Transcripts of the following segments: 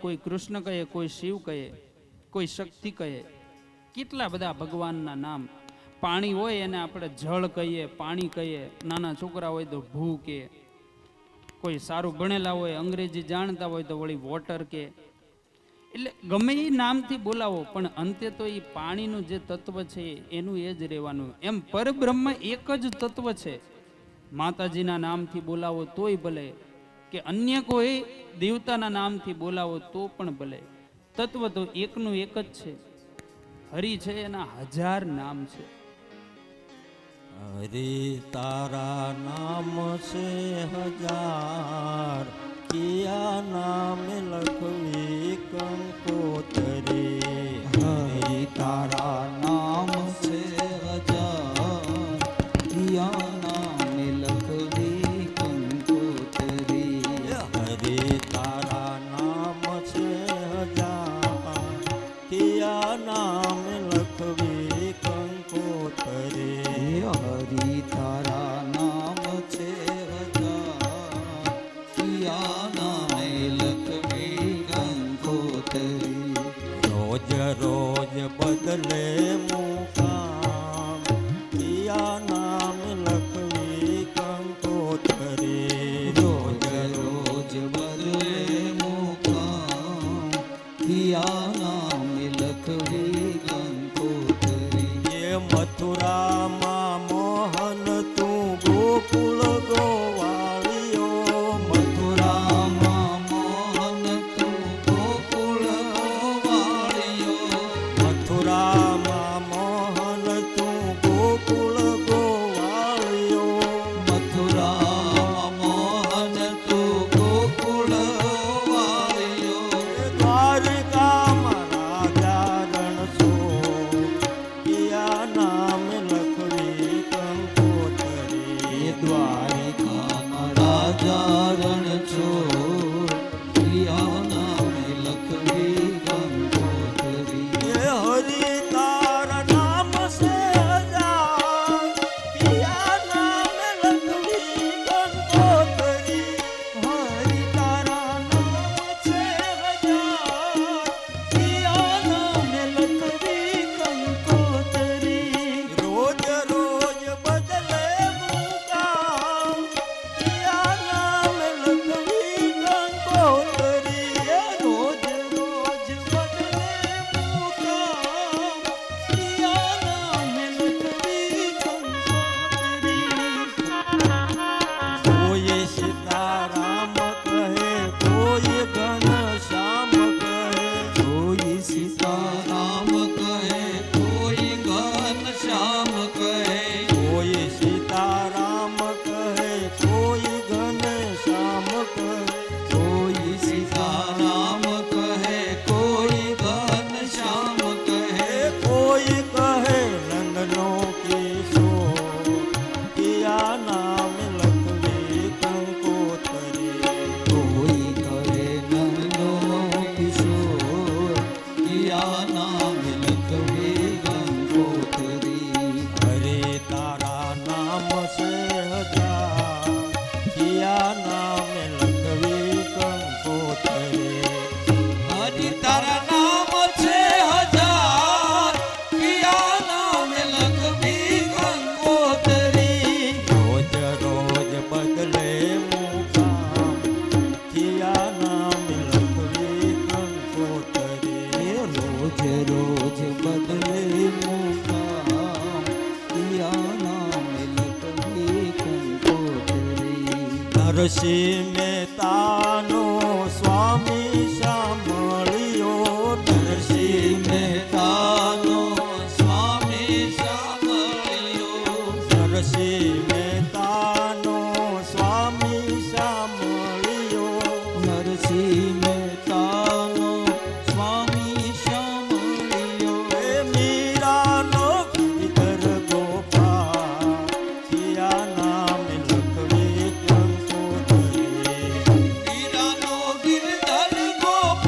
કોઈ કૃષ્ણ કહે, કોઈ શિવ કહે, કોઈ શક્તિ કહે, કેટલા બધા ભગવાનના નામ. પાણી હોય એને આપણે જળ કહીએ, પાણી કહીએ, નાના છોકરા હોય તો ભૂ કે, કોઈ સારું ભણેલા હોય, અંગ્રેજી જાણતા હોય તો વળી વોટર કે. એટલે ગમે એ નામથી બોલાવો પણ અંતે તો એ પાણીનું જે તત્વ છે એનું એ જ રહેવાનું. એમ પરબ્રહ્મ એક જ તત્વ છે. માતાજીના નામથી બોલાવો તોય ભલે, કે અન્ય કોઈ દેવતાના નામથી બોલાવો તો પણ ભલે, તત્વ તો એકનું એક જ છે. હરિ છે એના 1000 નામ છે. હરિ તારા નામ છે 1000, કિયા નામ લખવી કંકોતરી. હરિ તારા નામ છે 1000, કિયા નામ લખવી કંકોતરી. હરિ તારા નામ છે 1000, કિયા નામ લખવી કંકોતરી. હરિ તારા નામ છે 1000, કિયા નામ લખવી કંકોતરી. રોજ રોજ બદલે મુકામ, કિયા નામ લખવી કંકોતરી. રોજ રોજ બદલે મુકામ, કિયા નામ લખવી કંકોતરી. એ મથુરામાં મોહન તું ગોકુળ ગોવાળિયો. મથુરામાં મોહન તું ગોકુળ ગોવાળિયો. મથુરામાં મોહન તું ગોકુળ ગોવાળિયો. મથુરામાં મોહન તું ગોકુળ ગોવાળિયો. દ્વારકામાં રાજા રણછોડ, કિયા નામ લખવી કંકોતરી. દ્વારિકામાં રાજા રણછોડ, કિયા નામ લખવી કંકોતરી. એ હરિ તારા નામ છે 1000, કિયા નામ લખવી કંકોતરી. હરિ તારા નામ છે 1000, કિયા નામ લખવી કંકોતરી. રોજ રોજ બદલે મુકામ, કિયા નામ લખવી કંકોતરી. રોજ રોજ બદલે મુકામ, કિયા નામ લખવી કંકોતરી. કોઈ સીતારામ કહે, કોઈ ઘનશ્યામ કહે. કોઈ સીતારામ કહે, કોઈ ઘનશ્યામ કહે. કોઈ સીતારામ કહે, કોઈ ઘનશ્યામ કહે. કોઈ સીતારામ કહે, કોઈ ઘનશ્યામ કહે. કોઈ કહે નંદનો કિશોર, કિયા નામ લખવી કંકોતરી. કોઈ કહે નંદનો કિશોર, કિયા નામ લખવી કંકોતરી. હરે તારા નામ છે 1000, કિયા નામ લખવી કંકોતરી. હરિ તારા નામ છે 1000, કિયા નામ લખવી કંકોતરી. રોજ રોજ બદલે મુકામ, કિયા નામ લખવી કંકોતરી. રોજ રોજ બદલે મુકામ, કિયા નામ લખવી કંકોતરી. નરસિંહ મહેતાનો સ્વામી સાંભળ્યો. નરસિંહ મહેતાનો સ્વામી સાંભળ્યો. નરસિંહ મહેતાનો સ્વામી સાંભળ્યો. નરસિંહ મહેતાનો સ્વામી સાંભળ્યો. એ મીરાનો ગીધર ગોપાલ, કિયા નામ લખવી કંકોતરી. મીરાનો ગિરધર ગોપાલ,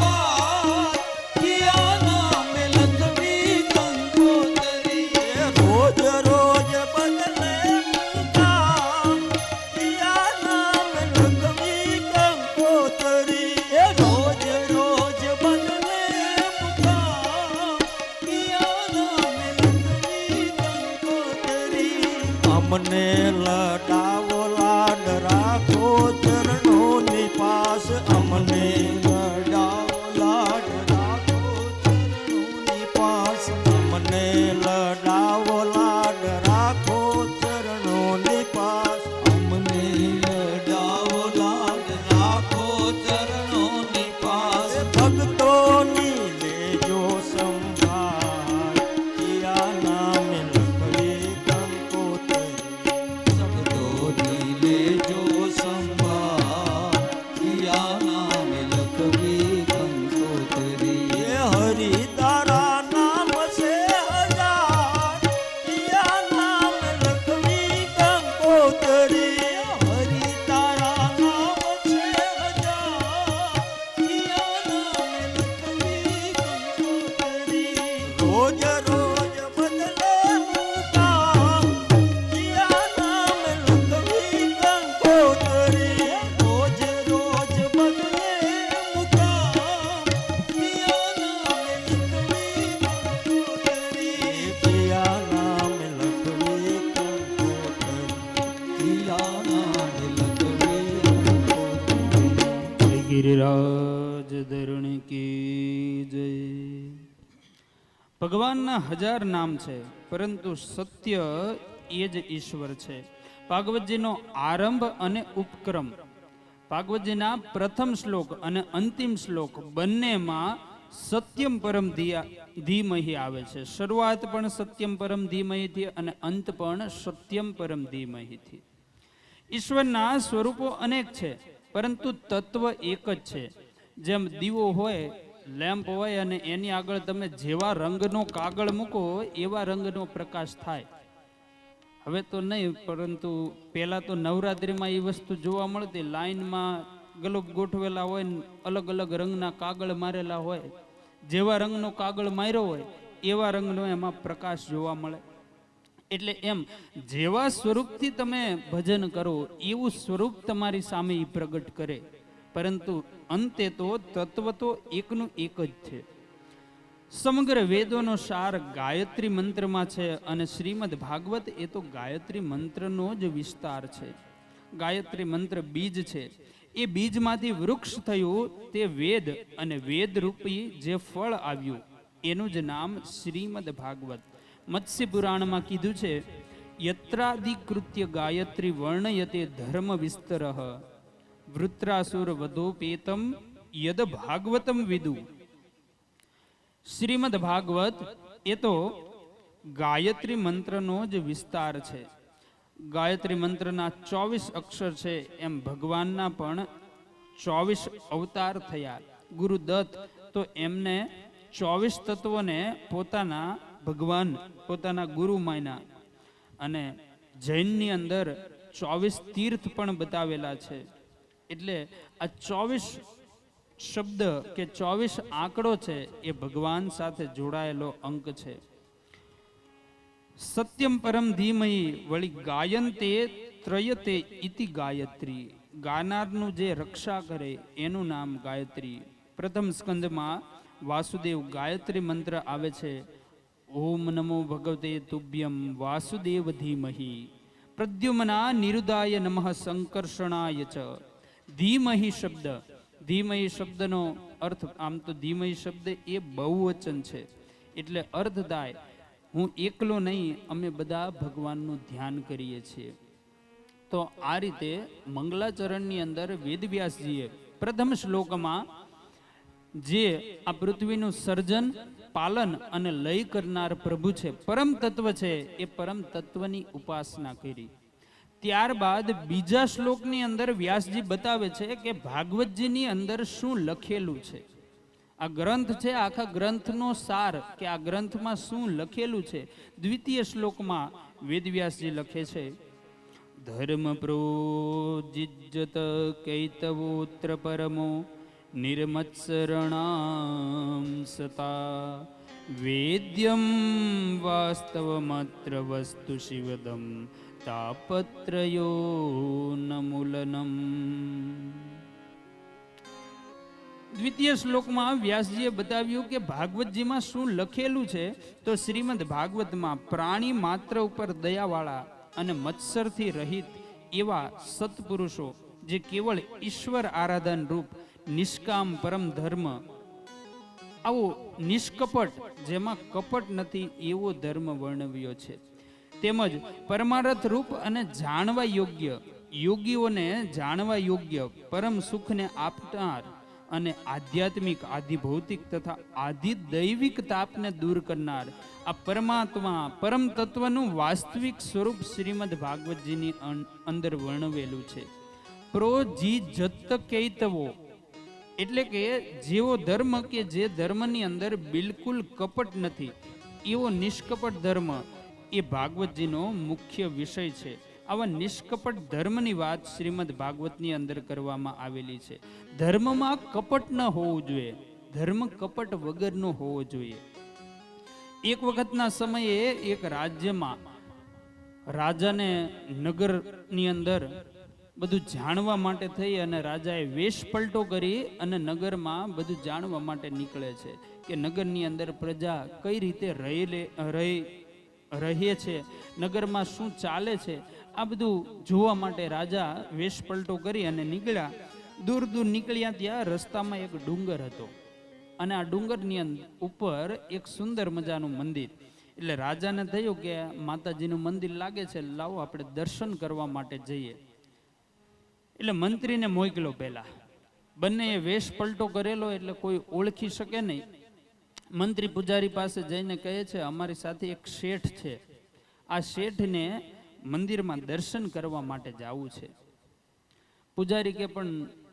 ભક્તોની લેજો સંભાળ પિયા નામે લખવી કંકોતરી ભક્તોની લેજો સંભાળ પિયા નામે લખવી કંકોતરી એ હરિ તારા નામ છે હજાર પિયા નામે લખવી કંકોતરી હરિ તારા નામ છે હજાર પિયા નામે લખવી કંકોતરી રોજ રોજ બદલે મુકામ પિયા નામે લખવી કંકોતરી રોજ રોજ બદલે મુકામ પિયા નામે લખવી કંકોતરી પિયા નામે લખવી કંકોતરી પિયા નામે લખવી કંકોતરી. ગિરિરાજ ધરણ કી જય. ભગવાનના 1000 નામ છે, પરંતુ સત્ય એ જ ઈશ્વર છે. ભાગવતજીનો આરંભ અને ઉપક્રમ, ભાગવતજીના પ્રથમ શ્લોક અને અંતિમ શ્લોક બંનેમાં સત્યમ પરમ ધીમહિ આવે છે. શરૂઆત પણ સત્યમ પરમ ધીમહિથી અને અંત પણ સત્યમ પરમ ધીમહિથી. ઈશ્વરના સ્વરૂપો અનેક છે, પરંતુ તત્વ એક જ છે. જેમ દીવો હોય, લેમ્પ હોય, અને એની આગળ તમે જેવા રંગનો કાગળ મૂકો એવા રંગનો પ્રકાશ થાય. હવે તો નહીં, પરંતુ પહેલાં તો નવરાત્રિમાં એ વસ્તુ જોવા મળતી. લાઈનમાં ગલોબ ગોઠવેલા હોય ને અલગ અલગ રંગના કાગળ મારેલા હોય. જેવા રંગનો કાગળ માર્યો હોય એવા રંગનો એમાં પ્રકાશ જોવા મળે. એટલે એમ જેવા સ્વરૂપથી તમે ભજન કરો એવું સ્વરૂપ તમારી સામે ઈ પ્રગટ કરે. પરંતુ અંતે તો તત્વ તો એકનું એક જ છે. સમગ્ર વેદોનો સાર ગાયત્રી મંત્રમાં છે, અને શ્રીમદ ભાગવત એ તો ગાયત્રી મંત્રનો જ વિસ્તાર છે. ગાયત્રી મંત્ર બીજ છે. એ બીજમાંથી વૃક્ષ થયું તે વેદ, અને વેદ રૂપી જે ફળ આવ્યું એનું જ નામ શ્રીમદ ભાગવત. મત્સ્ય પુરાણમાં કીધું છે, યત્રાધિકૃત્ય ગાયત્રી વર્ણયતે ધર્મ વિસ્તરઃ વૃત્રાસુર વધોપેતમ યદ ભાગવતમ વિદુ. શ્રીમદ ભાગવત એ તો ગાયત્રી મંત્રનો જ વિસ્તાર છે. ગાયત્રી મંત્રના 24 અક્ષર છે, એમ ભગવાનના પણ 24 અવતાર થયા. ગુરુદત્ત તો એમને 24 તત્વોને પોતાના ભગવાન, પોતાના ગુરુ માન્યા. અને જૈનની અંદર 24 તીર્થ પણ બતાવેલા છે. એટલે આ 24 શબ્દ કે 24 આંકડો છે એ ભગવાન સાથે જોડાયેલો અંક છે. સત્યમ પરમ ધીમહિ વળી ગાયંતે ત્રયતે ઇતિ ગાયત્રી. ગાનારનું જે રક્ષા કરે એનું નામ ગાયત્રી. પ્રથમ સ્કંદમાં વાસુદેવ ગાયત્રી મંત્ર આવે છે. ઓમ નમો ભગવતે તુભ્યમ વાસુદેવ ધીમહિ પ્રદ્યુમના નિરુદાય નમઃ સંકર્ષણાય ચ. ધીમહિ શબ્દ, ધીમહિ શબ્દનો અર્થ, આમ તો ધીમહિ શબ્દ એ બહુવચન છે, એટલે અર્થ થાય હું એકલો નહીં, અમે બધા ભગવાનનું ધ્યાન કરીએ છીએ. તો આ રીતે મંગલાચરણની અંદર વેદવ્યાસજીએ પ્રથમ શ્લોકમાં જે આ પૃથ્વીનું સર્જન, પાલન અને લય કરનાર પ્રભુ છે, પરમ તત્વ છે, એ પરમ તત્વની ઉપાસના કરી. ત્યારબાદ બીજા શ્લોકની અંદર વ્યાસજી બતાવે છે કે ભાગવતજીની અંદર શું લખેલું છે. આ ગ્રંથ છે, આખા ગ્રંથનો સાર કે આ ગ્રંથમાં શું લખેલું છે. દ્વિતીય શ્લોકમાં વેદવ્યાસજી લખે છે, ધર્મ પ્રોજિજ્જત કૈતવોત્ર પરમો નિર્મત્સરણામ સતા વેદ્યમ વાસ્તવમત્ર વસ્તુ શિવદમ તાપત્રયો નમૂલનમ. દ્વિતીય શ્લોકમાં વ્યાસજીએ બતાવ્યું કે ભાગવતજીમાં શું લખેલું છે. તો શ્રીમદ ભાગવતમાં પ્રાણી માત્ર ઉપર દયાવાળા અને મત્સરથી રહિત એવા સત્પુરુષો, જે કેવળ ઈશ્વર આરાધન રૂપ નિષ્કામ પરમ ધર્મ, આવો નિષ્કપટ, જેમાં કપટ નથી, એવો ધર્મ વર્ણવ્યો છે. તેમજ પરમાર્થ રૂપ અને જાણવા યોગ્ય, યોગીઓને જાણવા યોગ્ય પરમ સુખને આપનાર અને આધ્યાત્મિક, આધિ ભૌતિક તથા આધિ દૈવિક તાપને દૂર કરનાર આ પરમાત્મા પરમ તત્વનું વાસ્તવિક સ્વરૂપ શ્રીમદ ભાગવતજીની અંદર વર્ણવેલું છે. પ્રોજી જત કૈતવો એટલે કે જેવો ધર્મ કે જે ધર્મની અંદર બિલકુલ કપટ નથી એવો નિષ્કપટ ધર્મ એ ભાગવતજીનો મુખ્ય વિષય છે. આવા નિષ્કપટ ધર્મની વાત શ્રીમદ ભાગવતની અંદર કરવામાં આવેલી છે. ધર્મમાં કપટ ન હોવું જોઈએ, ધર્મ કપટ વગરનો હોવો જોઈએ. એક વખતના સમયે એક રાજ્યમાં રાજાને નગરની અંદર બધું જાણવા માટે થઈ અને રાજાએ વેશ પલટો કરી અને નગરમાં બધું જાણવા માટે નીકળે છે કે નગરની અંદર પ્રજા કઈ રીતે રહે છે, નગરમાં શું ચાલે છે, આ બધું જોવા માટે રાજા વેશ પલટો કરી અને નીકળ્યા. દૂર દૂર નીકળ્યા ત્યાં રસ્તામાં એક ડુંગર હતો અને આ ડુંગરની ઉપર એક સુંદર મજાનું મંદિર. એટલે રાજાને થયું કે માતાજીનું મંદિર લાગે છે, લાવો આપણે દર્શન કરવા માટે જઈએ. એટલે મંત્રીને મોકલ્યો. પહેલા બંને વેશ પલટો કરેલો એટલે કોઈ ઓળખી શકે નહીં. મંત્રી પૂજારી પાસે જઈને કહે છે અમારી સાથે એક શેઠ છે, આ શેઠને મંદિરમાં દર્શન કરવા માટે જવું છે. પૂજારી કે પણ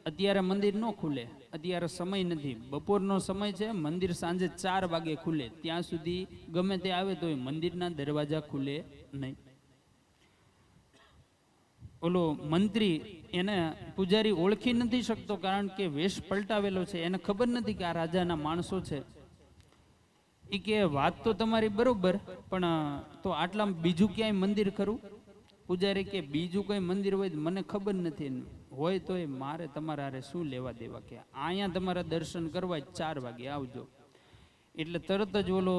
અત્યારે મંદિર ન ખુલે, અત્યારે સમય નથી, બપોરનો સમય છે, મંદિર સાંજે 4 વાગે ખુલે, ત્યાં સુધી ગમે તે આવે તો મંદિરના દરવાજા ખુલે નહીં. ઓલો મંત્રી એને પૂજારી ઓળખી નથી શકતો કારણ કે વેશ પલટાવેલો છે, એને ખબર નથી કે આ રાજાના માણસો છે. એ કે વાત તો તમારી બરોબર, પણ તો આટલા બીજું ક્યાંય મંદિર ખરું? પૂજારી કે બીજું કઈ મંદિર હોય મને ખબર નથી, હોય તો મારે તમારા હારે શું લેવા દેવા, કે અહીંયા તમારા દર્શન કરવા 4 વાગે આવજો. એટલે તરત જ ઓલો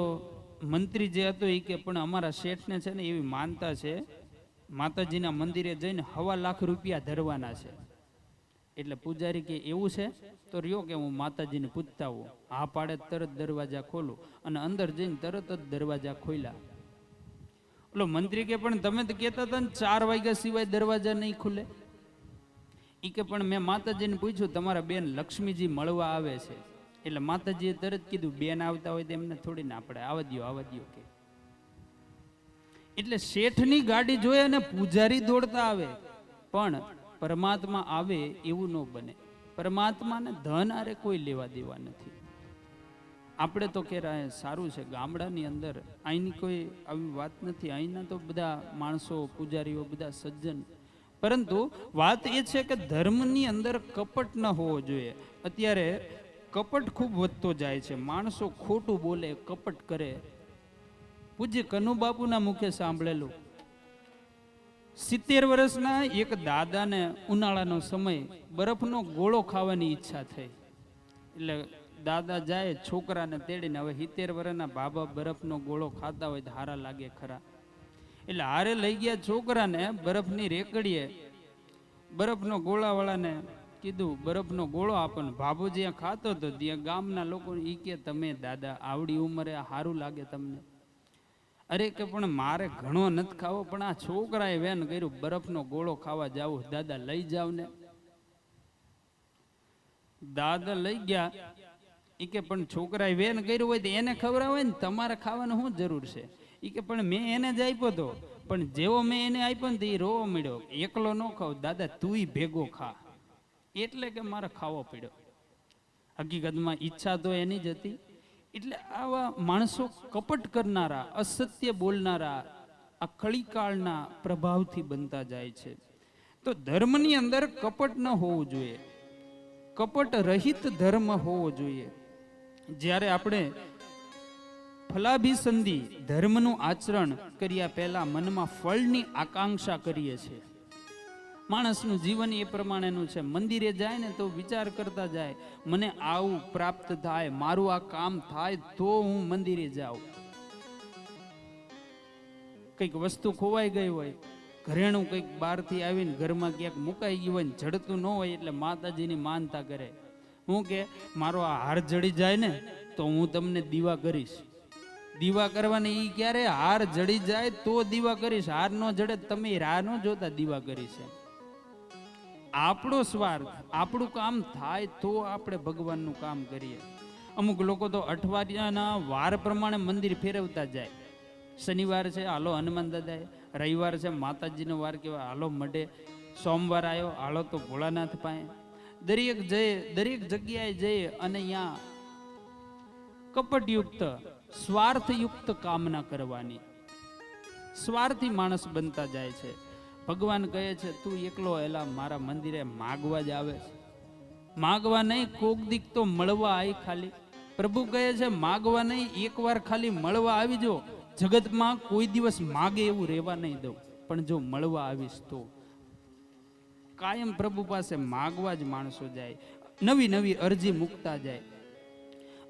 મંત્રી જે હતો એ કે પણ અમારા શેઠને છે ને એવી માનતા છે, માતાજીના મંદિરે જઈને 1.25 લાખ રૂપિયા ધરવાના છે. એટલે પૂજારી કે એવું છે તો રહ્યો કે હું માતાજીને પૂછતા હોઉં. હા પાડે તરત દરવાજા ખોલું અને અંદર જઈને તરત જ દરવાજા ખોલ્યા. ઓલો મંત્રી કે પણ તમે તો કહેતા હતા ને 4 વાગ્યા સિવાય દરવાજા નહીં ખુલે. એ કે પણ મેં માતાજીને પૂછ્યું તમારા બેન લક્ષ્મીજી મળવા આવે છે. એટલે માતાજીએ તરત કીધું બેન આવતા હોય તો એમને થોડી ના પડે, આવવા દ્યો કે. એટલે શેઠની ગાડી જોઈ અને પૂજારી દોડતા આવે, પણ પરમાત્મા આવે એવું ન બને. પરમાત્માને ધન આરે કોઈ લેવા દેવા નથી. આપણે તો કે સારું છે ગામડાની અંદર અહીંની કોઈ આવી વાત નથી, અહીંના તો બધા માણસો પૂજારીઓ બધા સજ્જન. પરંતુ વાત એ છે કે ધર્મની અંદર કપટ ન હોવો જોઈએ. અત્યારે કપટ ખૂબ વધતો જાય છે, માણસો ખોટું બોલે, કપટ કરે. પૂજ્ય કનુબાપુના મુખે સાંભળેલું, 70 વર્ષના એક દાદાને ઉનાળાનો સમય બરફનો ગોળો ખાવાની ઈચ્છા થઈ. એટલે દાદા જાય છોકરાને તેડીને, હવે 70 વર્ષના બાબા બરફનો ગોળો ખાતા હોય તો હારા લાગે ખરા. એટલે હારે લઈ ગયા છોકરાને બરફની રેકડીએ. બરફનો ગોળાવાળાને કીધું બરફનો ગોળો આપણને. બાબુ જ્યાં ખાતો હતો ત્યાં ગામના લોકો ઈ કે તમે દાદા આવડી ઉંમરે સારું લાગે તમને? અરે કે પણ મારે ઘણો નથી ખાવો, પણ આ છોકરાએ વેન કર્યું બરફનો ગોળો ખાવા જાવું, દાદા લઈ જાવ ને. દાદા લઈ ગયા. એ કે પણ છોકરાએ વેન કર્યું હોય તો એને ખવડાવે હોય ને, તમારે ખાવાનું શું જરૂર છે? એ કે પણ મેં એને જ આપ્યો હતો, પણ જેવો મેં એને આપ્યો ને તો એ રોવો મળ્યો, એકલો ન ખાવ દાદા તુંય ભેગો ખા, એટલે કે મારે ખાવો પડ્યો. હકીકતમાં ઈચ્છા તો એની જ હતી. એટલે આવા માણસો કપટ કરનારા, અસત્ય બોલનારા આ કળીકાળના પ્રભાવથી બનતા જાય છે. તો ધર્મની અંદર કપટ ન હોવું જોઈએ, કપટ રહિત ધર્મ હોવો જોઈએ. જ્યારે આપણે ફલાભિસંધિ ધર્મનું આચરણ કર્યા પહેલા મનમાં ફળની આકાંક્ષા કરીએ છીએ. માણસનું જીવન એ પ્રમાણેનું છે. મંદિરે જાય ને તો વિચાર કરતા જાય મને આવું પ્રાપ્ત થાય, મારું આ કામ થાય તો હું મંદિરે જાઉં. કંઈક વસ્તુ ખોવાઈ ગઈ હોય, ઘરેણું કંઈક બહારથી આવીને ઘરમાં ક્યાંક મુકાઈ ગયું હોય ને જડતું ન હોય એટલે માતાજીની માનતા કરે. હું કે મારો આ હાર જડી જાય ને તો હું તમને દીવા કરીશ. દીવા કરવાની ઈ ક્યારે? હાર જડી જાય તો દીવા કરીશ, હાર ન જડે તમે રાહ ન જોતા દીવા કરીશ. આપણો સ્વાર્થ, આપણું કામ થાય તો આપણે ભગવાનનું કામ કરીએ. અમુક લોકો તો અઠવાડિયાના વાર પ્રમાણે મંદિર ફેરવતા જાય. શનિવાર છે હાલો હનુમાન દાદાએ, રવિવાર છે માતાજીનો વાર કહેવાય હાલો મઢે, સોમવાર આવ્યો હાલો તો ભોળાનાથ પાસે. દરેક જગ્યાએ જઈએ અને અહીંયા કપટયુક્ત સ્વાર્થયુક્ત કામના કરવાની, સ્વાર્થી માણસ બનતા જાય છે. ભગવાન કહે છે તું એકલો એલા મારા મંદિરે માગવા જ આવે છે, માગવા નહીં કોક દીક તો મળવા આવી ખાલી. પ્રભુ કહે છે માગવા નહીં, એકવાર ખાલી મળવા આવી જો. જગતમાં કોઈ દિવસ માગે એવું રહેવા નહીં દઉં, પણ જો મળવા આવીશ તો. કાયમ પ્રભુ પાસે માગવા જ માણસો જાય, નવી નવી અરજી મૂકતા જાય.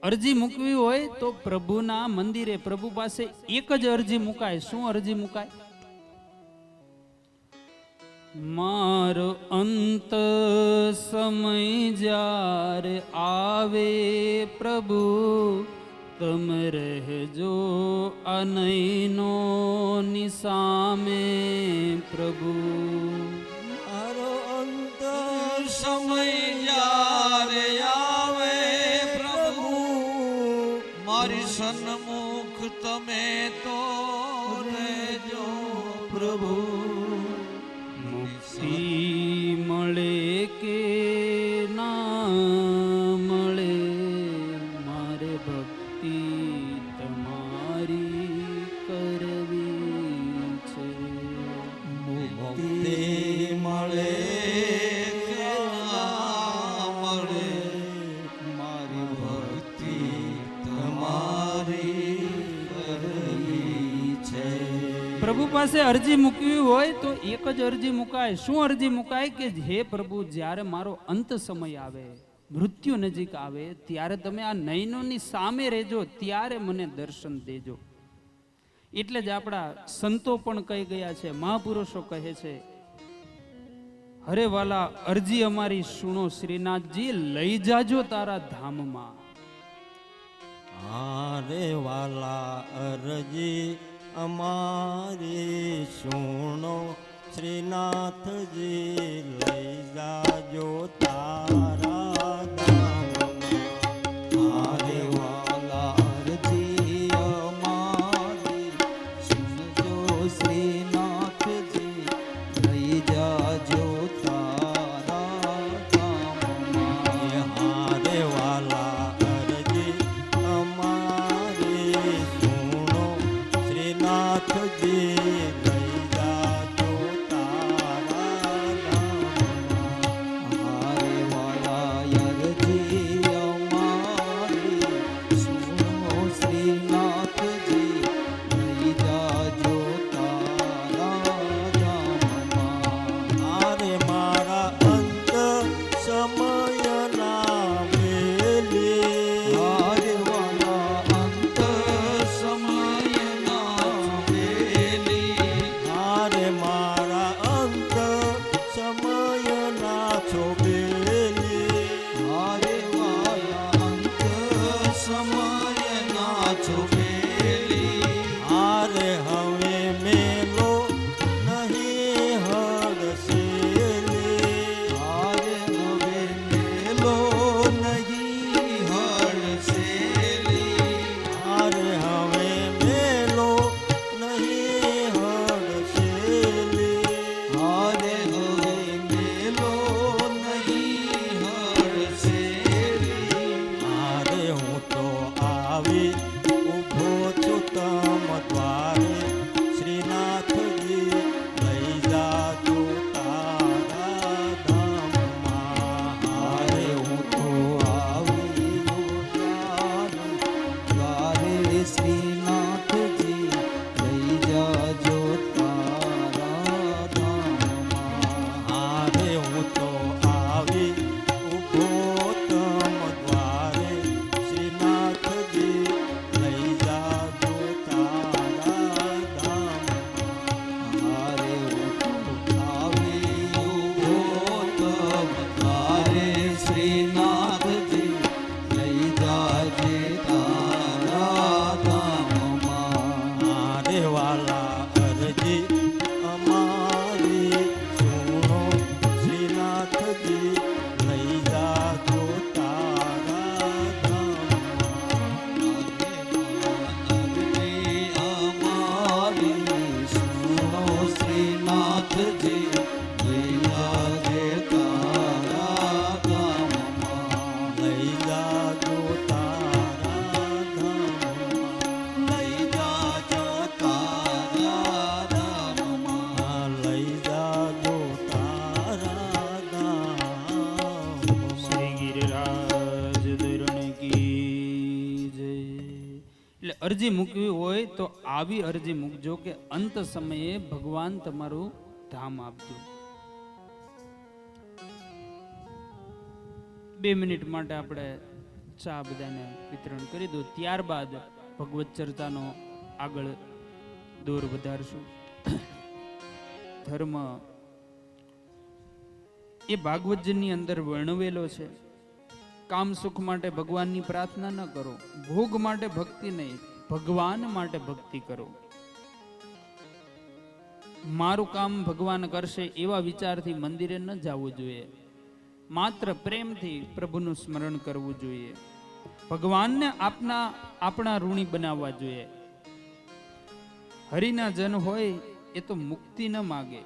અરજી મૂકવી હોય તો પ્રભુના મંદિરે પ્રભુ પાસે એક જ અરજી મુકાય. શું અરજી મુકાય? મારો અંત સમય જ્યારે આવે પ્રભુ, તમે રહેજો અનૈનો નિસામે પ્રભુ. મારો અંત સમય જ્યારે આવે પ્રભુ, મારી સન્મુખ તમે તો રહેજો પ્રભુ. મુક્તિ મળે કે ના મળે, મારે ભક્તિ તમારી કરવી છે. મુક્તિ મળે કે ના મળે, મારી ભક્તિ તમારી કરવી છે. પ્રભુ પાસે અરજી મૂકવી હોય તો એક જ અરજી મુકાય. શું અરજી મુકાય? કે હે પ્રભુ, જ્યારે મારો અંત સમય આવે, મૃત્યુ નજીક આવે, ત્યારે તમે આ નયનોની સામે રહેજો, ત્યારે મને દર્શન દેજો. એટલે જ આપણા સંતો પણ કહી ગયા છે, મહાપુરુષો કહે છે, હરે વાલા અરજી અમારી સુણો શ્રીનાથજી, લઈ જાજો તારા ધામમાં. હારે વાલા અરજી અમારી સુણો શ્રીનાથજી, લઈ જાજો તારા ધામમાં. હારે વાલા અરજી અમારી સુનજો શ્રીનાથજી, લઈ જાજો તારા ધામમાં. હારે વાલા અરજી અમારી સુણો શ્રીનાથજી, લઈ જાજો તારા ધામમાં. હારે વાલા અરજી અમારી સુનો શ્રીનાથજી, લઈ જાજો તારા ધામમાં. હારે મારા અંત સમયના વેલે, હારે વાલા અંત સમયના વેલી, હારે મારા અંત સમયના છોબેલી. હારે વાલા અંત સમય એટલે અરજી મૂકવી હોય તો આવી અરજી મૂકજો કે અંત સમયે ભગવાન તમારું ધામ આપજો. 2 મિનિટ માટે આપણે ચા બધાને વિતરણ કરી દો. ત્યારબાદ ભગવત ચર્ચાનો આગળ દોર વધારશું. ધર્મ એ ભાગવતજીની અંદર વર્ણવેલો છે. કામ સુખ માટે ભગવાનની પ્રાર્થના ન કરો, ભોગ માટે ભક્તિ નહીં, ભગવાન માટે ભક્તિ કરો. મારું કામ ભગવાન કરશે એવા વિચારથી મંદિરે ન જવું જોઈએ. માત્ર પ્રેમથી પ્રભુનું સ્મરણ કરવું જોઈએ. ભગવાનને આપણા ઋણી બનાવવા જોઈએ. હરિના જન હોય એ તો મુક્તિ ન માગે,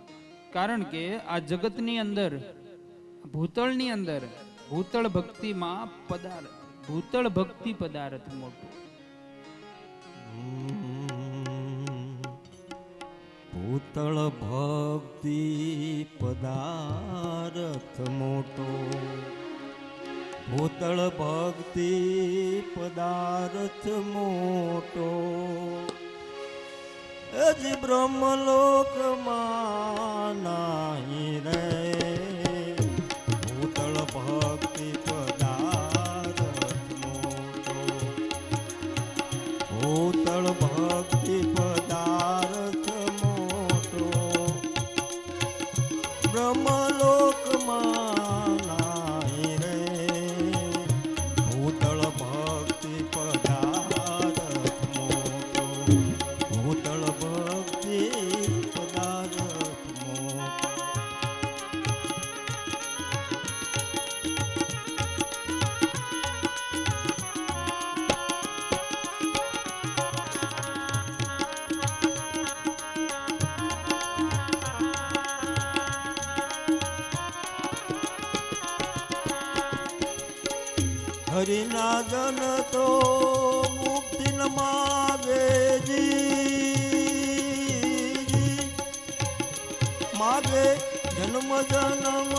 કારણ કે આ જગતની અંદર, ભૂતળની અંદર ભૂતળ ભક્તિમાં ભૂતળ ભક્તિ પદાર્થ મોટો. ભૂતળ ભક્તિ પદાર્થ મોટો, ભૂતળ ભક્તિ પદાર્થ મોટો, હજી બ્રહ્મલોકમાં નાહી રે. ભૂતળ ભક્તિ પદાર્થ મોટો, ભૂતળ ભક્તિ પદાર્થ મોટો, બ્રહ્મલોકમાં નાહી રે. ભૂતળ ભક્તિ પદાર્થ મોટો, ભૂતળ ભક્તિ પદાર્થ મોટો. હરિના જન તો મુક્તિ ન માગે જી, માગે જન્મ જન્મ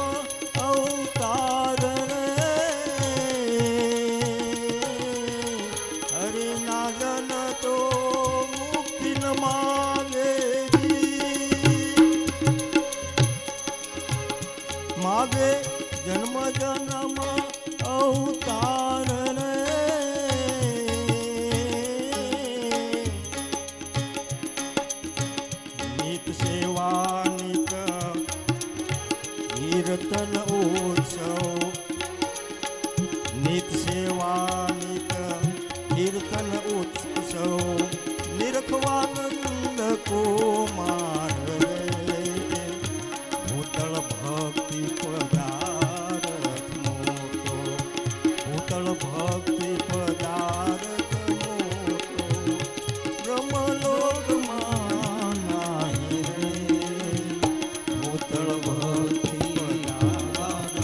અવતાર રે. હરિના જન તો મુક્તિ ન માગે જી, માગે જન્મ જન્મ અવતાર રે. નિત સેવા નિત કીર્તન ઉત્સવ, નિત સેવા નિત કીર્તન ઉત્સવ, નિરખવાનંદ કુમાર રે. ભૂતળ ભક્તિ પદાર્થ મોટો, ભૂતળ ભક્તિ પદાર્થ મોટો, બ્રહ્મલોકમાં નાહી રે. ભૂતળ ભક્તિ પદાર્થ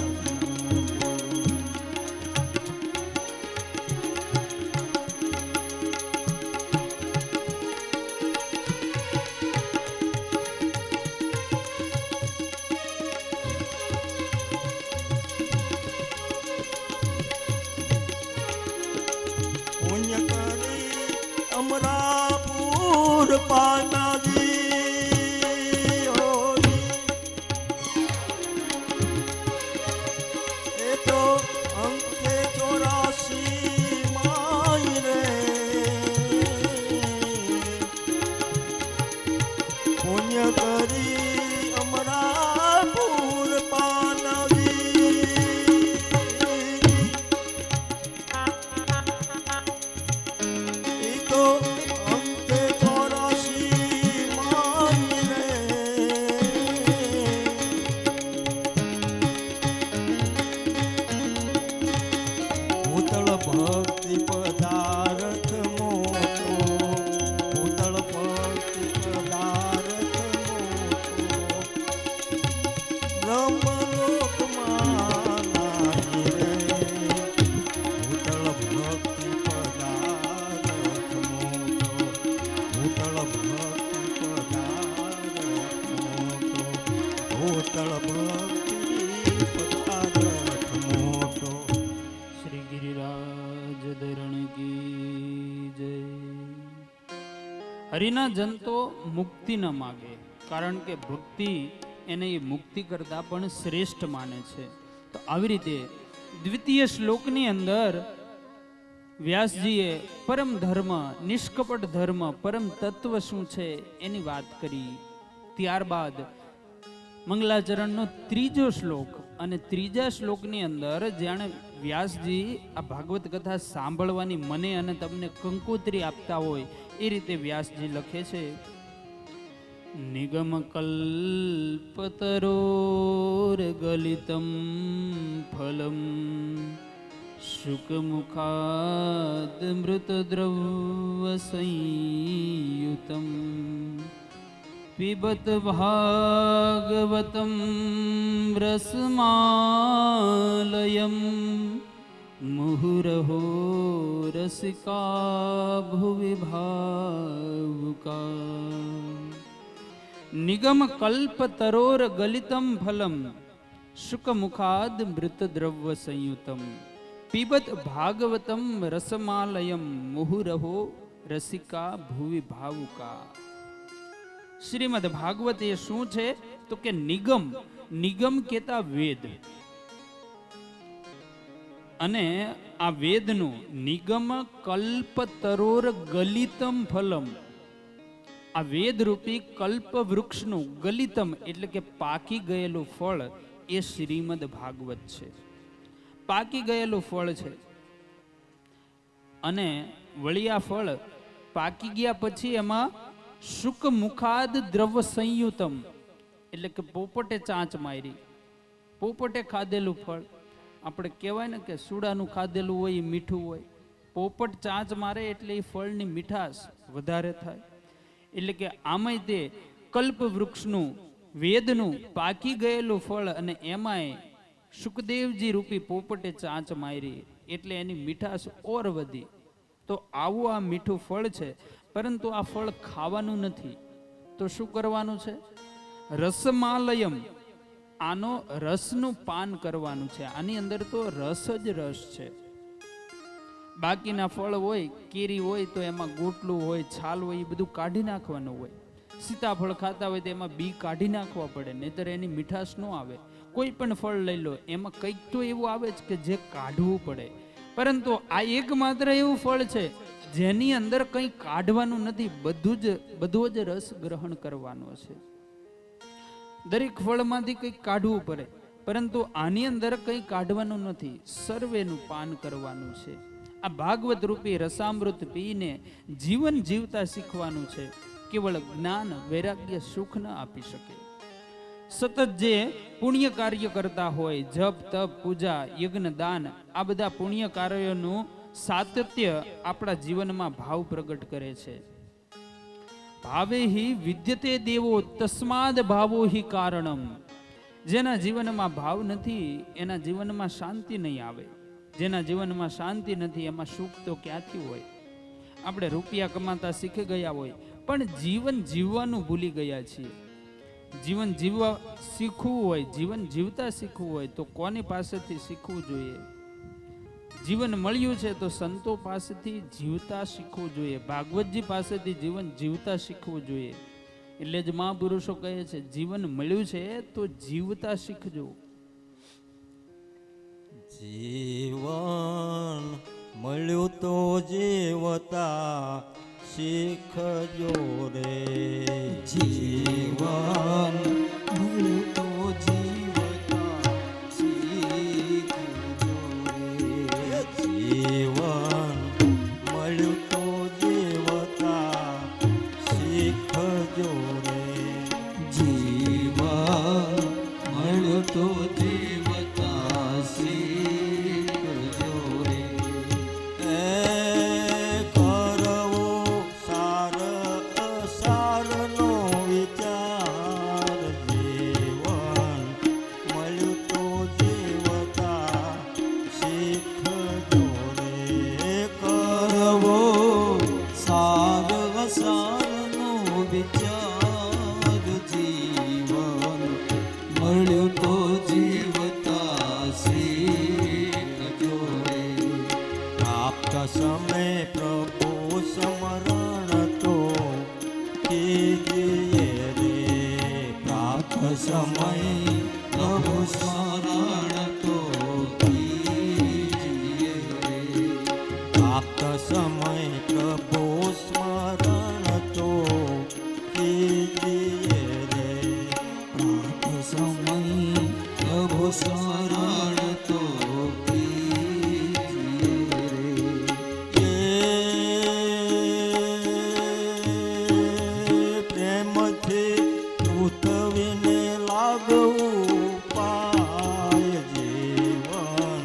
મોટો. પુણ્ય કરી અમરાપુર પાનાજી હોરી, એ તો અંકે 84 માય રે. પુણ્ય કરી અમરાપુર પાનાજી, તો અંતે 84 હરિના જન તો મુક્તિ ન માગે, કારણ કે ભક્તિ એને એ મુક્તિ કરતા પણ શ્રેષ્ઠ માને છે. તો આવી રીતે દ્વિતીય શ્લોકની અંદર વ્યાસજીએ પરમ ધર્મ, નિષ્કપટ ધર્મ, પરમ તત્વ શું છે એની વાત કરી. ત્યારબાદ મંગલાચરણનો ત્રીજો શ્લોક, અને ત્રીજા શ્લોકની અંદર જાણે વ્યાસજી આ ભાગવત કથા સાંભળવાની મને અને તમને કંકોત્રી આપતા હોય એ રીતે વ્યાસજી લખે છે. નિગમ કલ્પતરોર ગલિતમ ફલમ શુકમુખાદ મૃતદ્રવ્ય સંયુતમ પિબત ભાગવતમ રસમાલયમ મુહુરહો રસિકા ભુવિ ભાવુકા. નિગમ કલ્પતરોર ગલિતમ ફલમ શુકમુખાદ મૃતદ્રવ્ય સંયુતમ પિબત ભાગવતમ રસમાલયમ મુહુરહો રસિકા ભુવિ ભાવુકા. શ્રીમદ ભાગવત એ શું છે તો કે નિગમ, નિગમ કેતા વેદ, અને આ વેદનું નિગમ કલ્પતરોર ગલિતમ ફલમ, આ વેદ રૂપી કલ્પ વૃક્ષનું ગલિતમ એટલે કે પાકી ગયેલું ફળ એ શ્રીમદ ભાગવત છે. પાકી ગયેલું ફળ છે, અને વળી આ ફળ પાકી ગયા પછી એમાં શુક મુખાદ દ્રવ્ય સંયુતમ એટલે કે પોપટે ચાંચ મારી, પોપટે ખાધેલું ફળ. આપણે કહેવાય ને કે સુડાનું ખાધેલું હોય એ મીઠું હોય, પોપટ ચાંચ મારે એટલે એ ફળની મીઠાશ વધારે થાય. એટલે કે આમાંય તે કલ્પ વૃક્ષનું વેદનું પાકી ગયેલું ફળ, અને એમાંય સુખદેવજી રૂપી પોપટે ચાંચ મારી એટલે એની મીઠાશ ઓર વધી. તો આવું આ મીઠું ફળ છે, પરંતુ આ ફળ ખાવાનું નથી. તો શું કરવાનું છે? રસમાલયમ, આનો રસનું પાન કરવાનું છે. આની અંદર તો રસ જ રસ છે. બાકીના ફળ હોય, કેરી હોય તો એમાં ગોટલું હોય, છાલ હોય, એ બધું કાઢી નાખવાનું હોય. સીતાફળ ખાતા હોય તો એમાં બી કાઢી નાખવા પડે, નહીતર એની મીઠાશ ન આવે. કોઈ પણ ફળ લઈ લો, એમાં કંઈક તો એવું આવે છે કે જે કાઢવું પડે. પરંતુ આ એકમાત્ર એવું ફળ છે જેની અંદર કંઈ કાઢવાનું નથી, બધો જ રસ ગ્રહણ કરવાનો છે. દરેક ફળમાંથી કંઈક કાઢવું પડે, પરંતુ આની અંદર કંઈ કાઢવાનું નથી, સર્વેનું પાન કરવાનું છે. આ ભાગવત રૂપી રસામૃત પીને જીવન જીવતા શીખવાનું છે. કેવળ જ્ઞાન, વૈરાગ્ય, સુખ ન આપી શકે. સતત જે પુણ્ય કાર્ય કરતા હોય, જપ, તપ, પૂજા, યજ્ઞ, દાન, આ બધા પુણ્ય કાર્યોનું સાતત્ય આપણા જીવનમાં ભાવ પ્રગટ કરે છે. ભાવે હિ વિદ્યતે દેવો તસ્માદ ભાવો હિ કારણમ. જેના જીવનમાં ભાવ નથી એના જીવનમાં શાંતિ નહીં આવે. જેના જીવનમાં શાંતિ નથી એમાં સુખ તો ક્યાંથી હોય? આપણે રૂપિયા કમાતા શીખી ગયા હોય, પણ જીવન જીવવાનું ભૂલી ગયા છીએ. જીવન જીવવા શીખવું હોય, જીવન જીવતા શીખવું હોય તો કોની પાસેથી શીખવું જોઈએ? જીવન મળ્યું છે તો સંતો પાસેથી જીવતા શીખવું જોઈએ, ભાગવતજી પાસેથી જીવન જીવતા શીખવું જોઈએ. એટલે જ મહાપુરુષો કહે છે જીવન મળ્યું છે તો જીવતા શીખજો. જીવન મળ્યું તો જીવતા શીખજો રે. જીવન મળ્યું તો જીવતા શીખજો રે. જીવન મળ્યું તો જીવતા શીખજો રે. જીવન મળ્યું તો જીવતા શીખજો રે. એ કરવો સારનો વિચાર સમય પ્રભુ સ્મરણ તો કીજીએ રે. પ્રાપ્ત સમય પ્રભુ સ્મરણ તો કીજીએ રે. પ્રાપ્ત સમય પ્રભુ સ્મરણ તો કીજીએ રે. પ્રેમથી ઉતવીને લાગવું પાય જીવન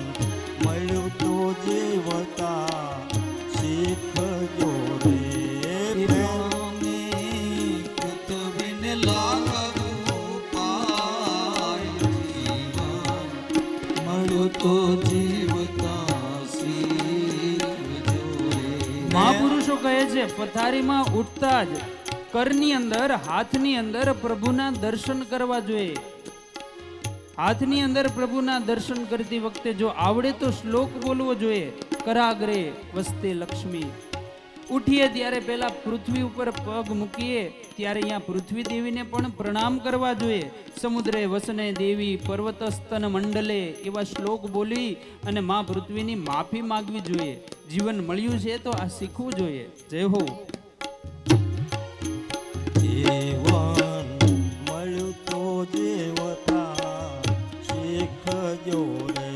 મળ્યું તો જીવતા શીખજો રે. પ્રેમે કૃતવિને લાગવું પાય જીવન મળ્યું તો જીવતા શીખજો રે. મહાપુરુષો કહે છે પથારીમાં ઉઠતા જ કરની અંદર હાથની અંદર પ્રભુના દર્શન કરવા જોઈએ. હાથની અંદર પ્રભુના દર્શન કરતી વખતે જો આવડે તો શ્લોક બોલવો જોઈએ. કરાગ્રે વસ્તે લક્ષ્મી. ઉઠીએ ત્યારે પહેલા પૃથ્વી ઉપર પગ મૂકીએ ત્યારે અહીંયા પૃથ્વી દેવીને પણ પ્રણામ કરવા જોઈએ. સમુદ્રે વસને દેવી પર્વતસ્તન મંડલે એવા શ્લોક બોલી અને મા પૃથ્વીની માફી માંગવી જોઈએ. જીવન મળ્યું છે તો આ શીખવું જોઈએ. જય હો. જીવન મળ્યું તો જીવતા શીખજો રે.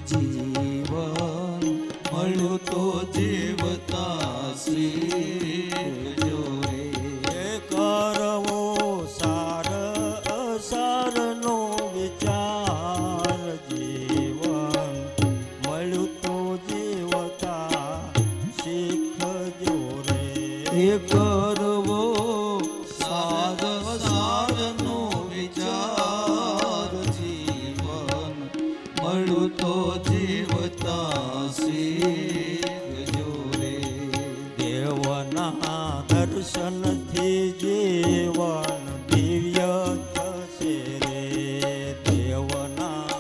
જીવન મળ્યું તો જીવતા શીખજો રે. એ કરવો સાર અસારનો વિચાર. જીવન મળ્યું તો જીવતા શીખજો રે. એ કરવો સાર સારનો વિચાર. જીવન મળ્યું તો જીવતા શીખજો રે. દેવના દર્શનથી જીવન દિવ્ય થશે રે. દેવના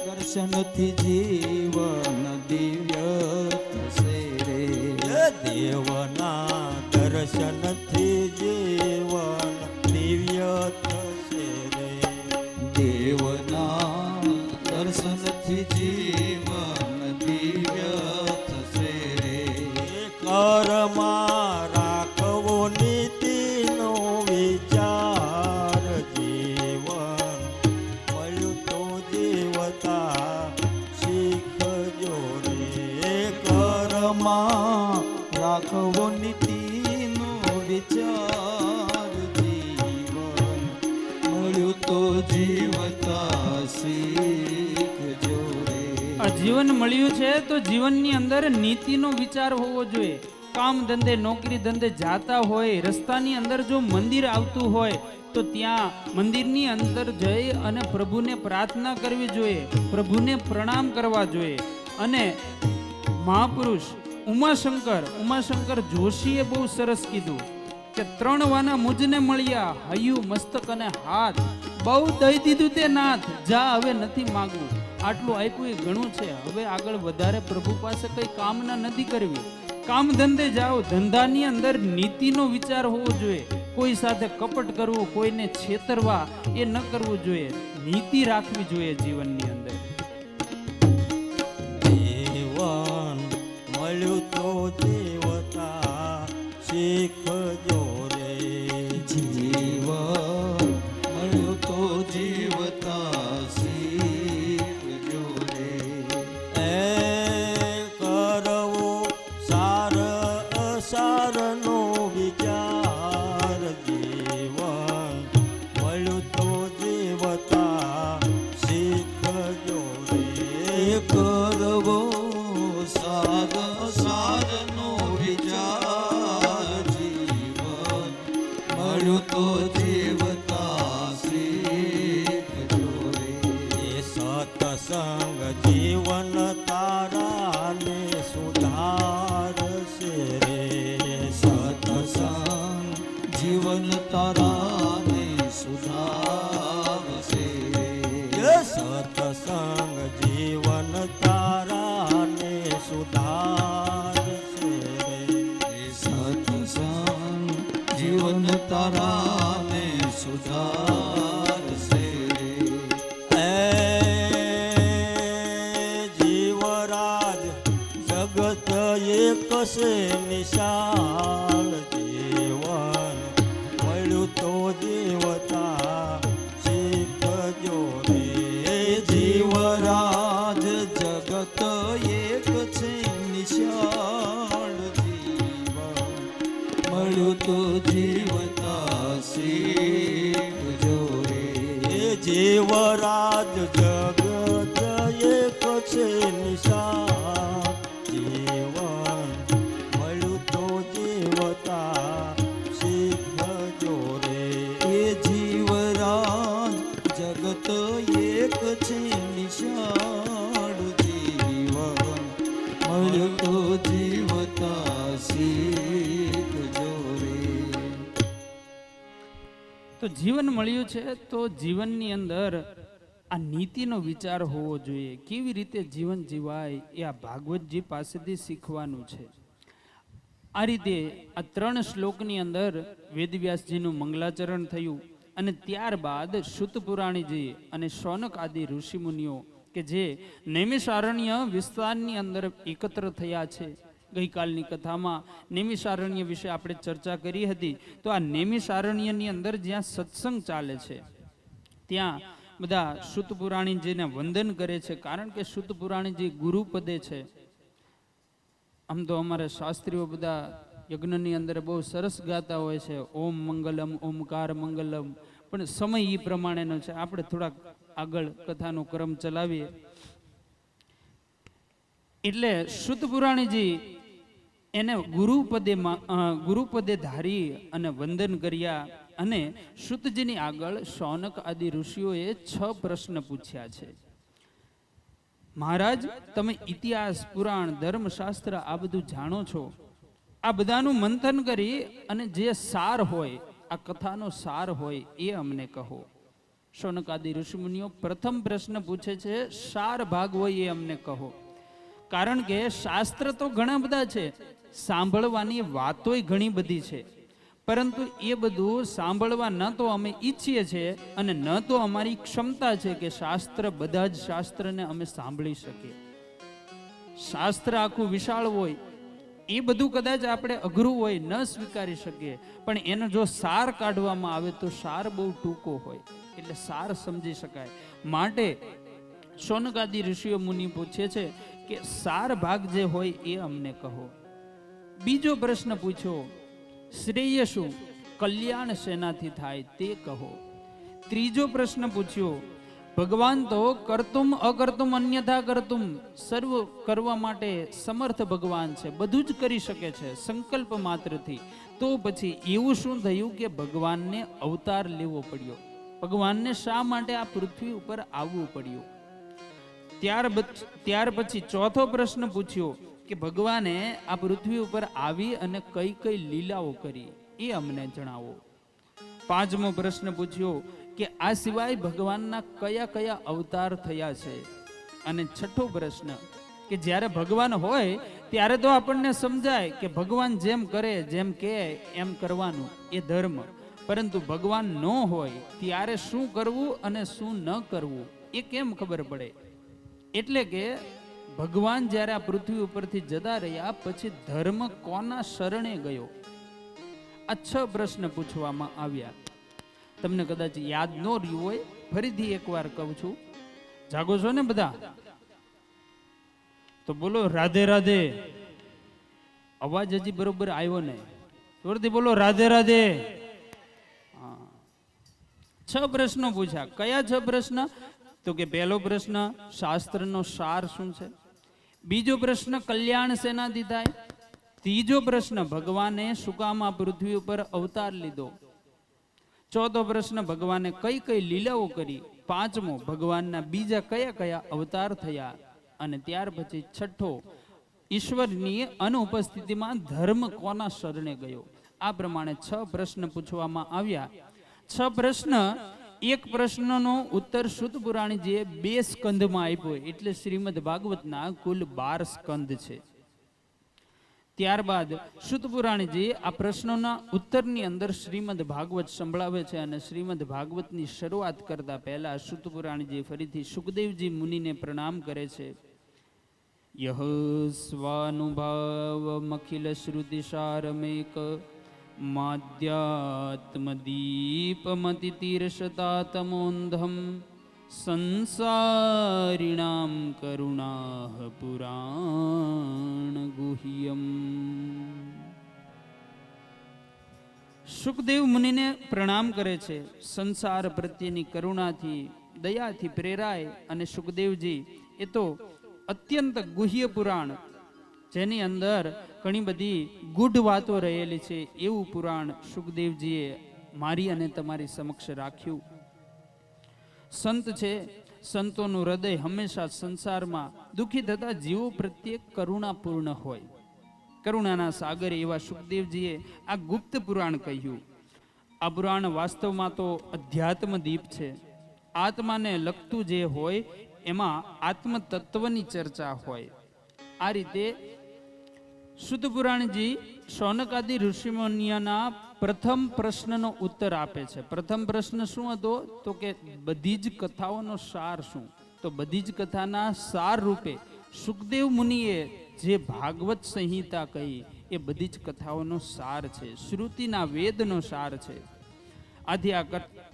દર્શનથી જીવન દિવ્ય થશે રે. દેવના દર્શનથી જીવન દિવ્ય થશે રે. દેવના દર્શનથી જીવન દિવ્ય થશે રે. કર્મમાં રાખવો નીતિનો વિચાર. જીવન મળ્યું તો જીવતા શીખજો રે. કર્મમાં રાખવો નીતિનો વિચાર. જીવન મળ્યું તો જીવતા શીખજો રે. આ જીવન મળ્યું છે તો જીવનની અંદર નીતિનો વિચાર હોવો જોઈએ. કામ ધંધે નોકરી ધંધે જાતા હોય રસ્તાની અંદર જો મંદિર આવતું હોય તો ત્યાં મંદિરની અંદર જઈ અને પ્રભુને પ્રાર્થના કરવી જોઈએ. પ્રભુને પ્રણામ કરવા જોઈએ. અને મહાપુરુષ ઉમાશંકર જોશીએ બહુ સરસ કીધું કે 3 વાના મુજને મળ્યા હૈયું મસ્તક અને હાથ. બહુ દઈ દીધું તે નાથ જા હવે નથી માગવું. આટલું આપ્યું એ ઘણું છે. હવે આગળ વધારે પ્રભુ પાસે કઈ કામના નથી કરવી. કામ ધંધે જાઓ. ધંધાની અંદર નીતિનો વિચાર હોવો જોઈએ. કોઈ સાથે કપટ કરવું, કોઈને છેતરવા એ ન કરવું જોઈએ. નીતિ રાખવી જોઈએ જીવનની અંદર. જીવન મળ્યું તો જીવતા શીખજો રે. જીવન મળ્યું તો જીવતા શીખજો રે. એ કરવો સાર અસારનો વિચાર. જીવન મળ્યું તો જીવતા શીખજો રે. કરવો સાર સારનો વિચાર. જીવન મળ્યું તો જીવતા શીખજો રે. એ સત્સંગ જીવન તારાને સુધારશે રે. સત્સંગ જીવન તારાને સુધારશે રે. સત્સંગ જીવન તારાને સુધારશે રે. સત્સંગ જીવન તારાને સુધારશે છે નિશાળ જીવન મળ્યું તો જીવતા શીખજો રે જીવરાજ જગત એક છે નિશાળ જીવન મળ્યું તો જીવતા શીખજો રે એ જીવરાજ જગત એક છે નિશાળ જીવન મળ્યું તો જીવતા શીખજો રે એ જીવરાજ જગત એક છે નિશાળ જીવન મળ્યું તો જીવતા શીખજો રે તો જીવન મળ્યું છે તો જીવનની અંદર આ નીતિનો વિચાર હોવો જોઈએ. કેવી રીતે જીવન જીવાય એ આ ભાગવતજી પાસેથી શીખવાનું છે. આ રીતે આ 3 શ્લોકની અંદર વેદવ્યાસજીનું મંગલાચરણ થયું અને ત્યારબાદ શુત પુરાણીજી અને શૌનક આદિ ઋષિમુનિઓ કે જે નૈમિષારણ્ય વિસ્તારની અંદર એકત્ર થયા છે. ગઈકાલની કથામાં નૈમિષારણ્ય વિશે આપણે ચર્ચા કરી હતી. તો આ નૈમિષારણ્યની અંદર જ્યાં સત્સંગ ચાલે છે ત્યાં બધા શુત પુરાણીજીને વંદન કરે છે, કારણ કે શુત પુરાણીજી ગુરુપદે છે. આમ તો અમારા શાસ્ત્રીઓ બધા યજ્ઞની અંદર બહુ સરસ ગાતા હોય છે, ઓમ મંગલમ ઓમકાર મંગલમ, પણ સમય એ પ્રમાણેનો છે. આપણે થોડાક આગળ કથાનો ક્રમ ચલાવીએ. એટલે શુત પુરાણીજી એને ગુરુપદે ધારી અને વંદન કર્યા અને શુતજીની આગળ શૌનક આદિ ઋષિઓએ 6 પ્રશ્ન પૂછ્યા છે. મહારાજ, તમે ઇતિહાસ, પુરાણ, ધર્મશાસ્ત્ર આ બધું જાણો છો. આ બધાનું મંથન કરી અને જે સાર હોય, આ કથાનો સાર હોય એ અમને કહો. શૌનક આદિ ઋષિમુનિઓ પ્રથમ પ્રશ્ન પૂછે છે, સાર ભાગ હોય એ અમને કહો. કારણ કે શાસ્ત્ર તો ઘણા બધા છે, સાંભળવાની વાતોય ઘણી બધી છે, પરંતુ એ બધું સાંભળવા ન તો અમે ઈચ્છીએ છીએ અને ન તો અમારી ક્ષમતા છે કે શાસ્ત્ર, બધા જ શાસ્ત્રને અમે સાંભળી શકીએ. શાસ્ત્ર આખું વિશાળ હોય, એ બધું કદાચ આપણે અઘરું હોય, ન સ્વીકારી શકીએ, પણ એનો જો સાર કાઢવામાં આવે તો સાર બહુ ટૂંકો હોય, એટલે સાર સમજી શકાય. માટે શૌનક આદિ ઋષિઓ મુનિ પૂછે છે કે સાર ભાગ જે હોય એ અમને કહો. બીજો પ્રશ્ન પૂછ્યો, શ્રેય શું, કલ્યાણ શેનાથી થાય તે કહો. ત્રીજો પ્રશ્ન પૂછ્યો, ભગવાન તો કરતુમ અકર્તુમ અન્યથા કરતુમ, સર્વ કરવા માટે સમર્થ ભગવાન છે, બધું જ કરી શકે છે સંકલ્પ માત્રથી. તો પછી એવું શું થયું કે ભગવાનને અવતાર લેવો પડ્યો? ભગવાનને શા માટે આ પૃથ્વી ઉપર આવવું પડ્યું? ત્યાર પછી ચોથો પ્રશ્ન પૂછ્યો કે ભગવાને આ પૃથ્વી ઉપર આવી અને કઈ કઈ લીલાઓ કરી એ અમને જણાવો. પાંચમો પ્રશ્ન પૂછ્યો કે આ સિવાય ભગવાનના કયા કયા અવતાર થયા છે. અને છઠ્ઠો પ્રશ્ન કે જ્યારે ભગવાન હોય ત્યારે તો આપણને સમજાય કે ભગવાન જેમ કરે, જેમ કહે એમ કરવાનું, એ ધર્મ. પરંતુ ભગવાન ન હોય ત્યારે શું કરવું અને શું ન કરવું એ કેમ ખબર પડે? એટલે કે ભગવાન જ્યારે આ પૃથ્વી ઉપરથી જતા રહ્યા પછી ધર્મ કોના શરણે ગયો? આ 6 પ્રશ્ન પૂછવામાં આવ્યા. તમને કદાચ યાદ ન રહ્યું હોય, ફરીથી એકવાર કહું છું. જાગો છો ને બધા? તો બોલો રાધે રાધે. અવાજ હજી બરોબર આવ્યો ને? જોરથી બોલો રાધે રાધે. 6 પ્રશ્નો પૂછ્યા. કયા 6 પ્રશ્ન? તો કે પહેલો પ્રશ્ન, શાસ્ત્રનો સાર શું છે? બીજો પ્રશ્ન, કલ્યાણ શેનાથી થાય? ત્રીજો પ્રશ્ન, ભગવાને શું કામ આ પૃથ્વી ઉપર અવતાર લીધો? ચોથો પ્રશ્ન, ભગવાને કઈ કઈ લીલાઓ કરી? પાંચમો, ભગવાનના બીજા કયા કયા અવતાર થયા? અને ત્યાર પછી છઠ્ઠો, ઈશ્વરની અનુપસ્થિતિમાં ધર્મ કોના શરણે ગયો? આ પ્રમાણે 6 પ્રશ્ન પૂછવામાં આવ્યા. 6 પ્રશ્ન, એક પ્રશ્નનો ઉત્તર શુદ્ધ પુરાણીજીએ 2 સ્કંધમાં આપ્યો, એટલે શ્રીમદ ભાગવતના કુલ 12 સ્કંધ છે. ત્યારબાદ શુદ્ધ પુરાણીજી આ પ્રશ્નોના ઉત્તરની અંદર શ્રીમદ ભાગવત સંભળાવે છે અને શ્રીમદ ભાગવતની શરૂઆત કરતા પહેલા શુદ્ધ પુરાણીજી ફરીથી સુખદેવજી મુનિને પ્રણામ કરે છે. યહ સ્વાનુભાવમખિલશ્રુતિસારમેક માધ્યાત્મદીપમતિતીર્ષતાતમોંધમ સંસારિણાં કરુણાહ પુરાણ ગુહ્યમ. સુખદેવ મુનિને પ્રણામ કરે છે. સંસાર પ્રત્યેની કરુણાથી, દયાથી પ્રેરાય અને સુખદેવજી એ તો અત્યંત ગુહ્ય પુરાણ, જેની અંદર ઘણી બધી ગૂઢ વાતો રહેલી છે, એવું પુરાણ સુખદેવજીએ મારી અને તમારી સમક્ષ રાખ્યું. સંત છે, સંતોનું હૃદય હંમેશા સંસારમાં દુઃખી થતા જીવો પ્રત્યે કરુણાપૂર્ણ હોય. કરુણાના સાગર એવા સુખદેવજીએ આ ગુપ્ત પુરાણ કહ્યું. આ પુરાણ વાસ્તવમાં તો અધ્યાત્મ દીપ છે. આત્માને લગતું જે હોય એમાં આત્મ તત્વની ચર્ચા હોય. આ રીતે શુદ્ધ પુરાણજી શૌનકાદિ ઋષિમુનિઓના પ્રથમ પ્રશ્નનો ઉત્તર આપે છે. પ્રથમ પ્રશ્ન શું હતો? તો કે બધી જ કથાઓનો સાર શું? તો બધી જ કથાના સાર રૂપે સુખદેવ મુનિએ જે ભાગવત સંહિતા કહી એ બધી જ કથાઓનો સાર છે, શ્રુતિના વેદનો સાર છે. આથી આ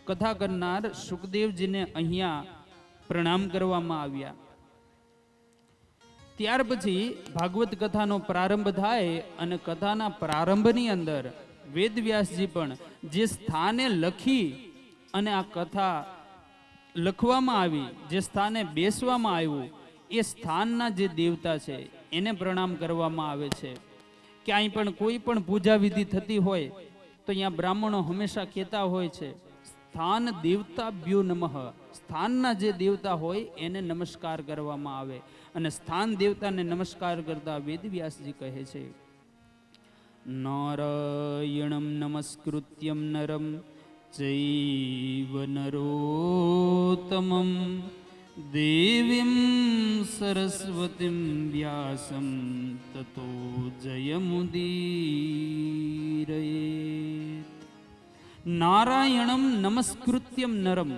કથા કરનાર સુખદેવજીને અહીંયા પ્રણામ કરવામાં આવ્યા. ત્યાર પછી ભાગવત કથાનો પ્રારંભ થાય અને કથાના પ્રારંભની અંદર વેદવ્યાસજી પણ જે સ્થાને લખી અને આ કથા લખવામાં આવી, જે સ્થાને બેસવામાં આવ્યું, એ સ્થાનના જે દેવતા છે એને પ્રણામ કરવામાં આવે છે. ક્યાંય પણ કોઈ પણ પૂજા વિધિ થતી હોય તો અહીંયા બ્રાહ્મણો હંમેશા કહેતા હોય છે, સ્થાન દેવતાભ્યો નમઃ. સ્થાનના જે દેવતા હોય એને નમસ્કાર કરવામાં આવે. અને સ્થાન દેવતાને નમસ્કાર કરતા વેદવ્યાસજી કહે છે, નારાયણમ નમસ્કૃત્યમ નરમ ચૈવ નરોત્તમં દેવીમ સરસ્વતીમ વ્યાસમ તતો જયમુદીરયેત. નારાયણમ નમસ્કૃત્યમ નરમ.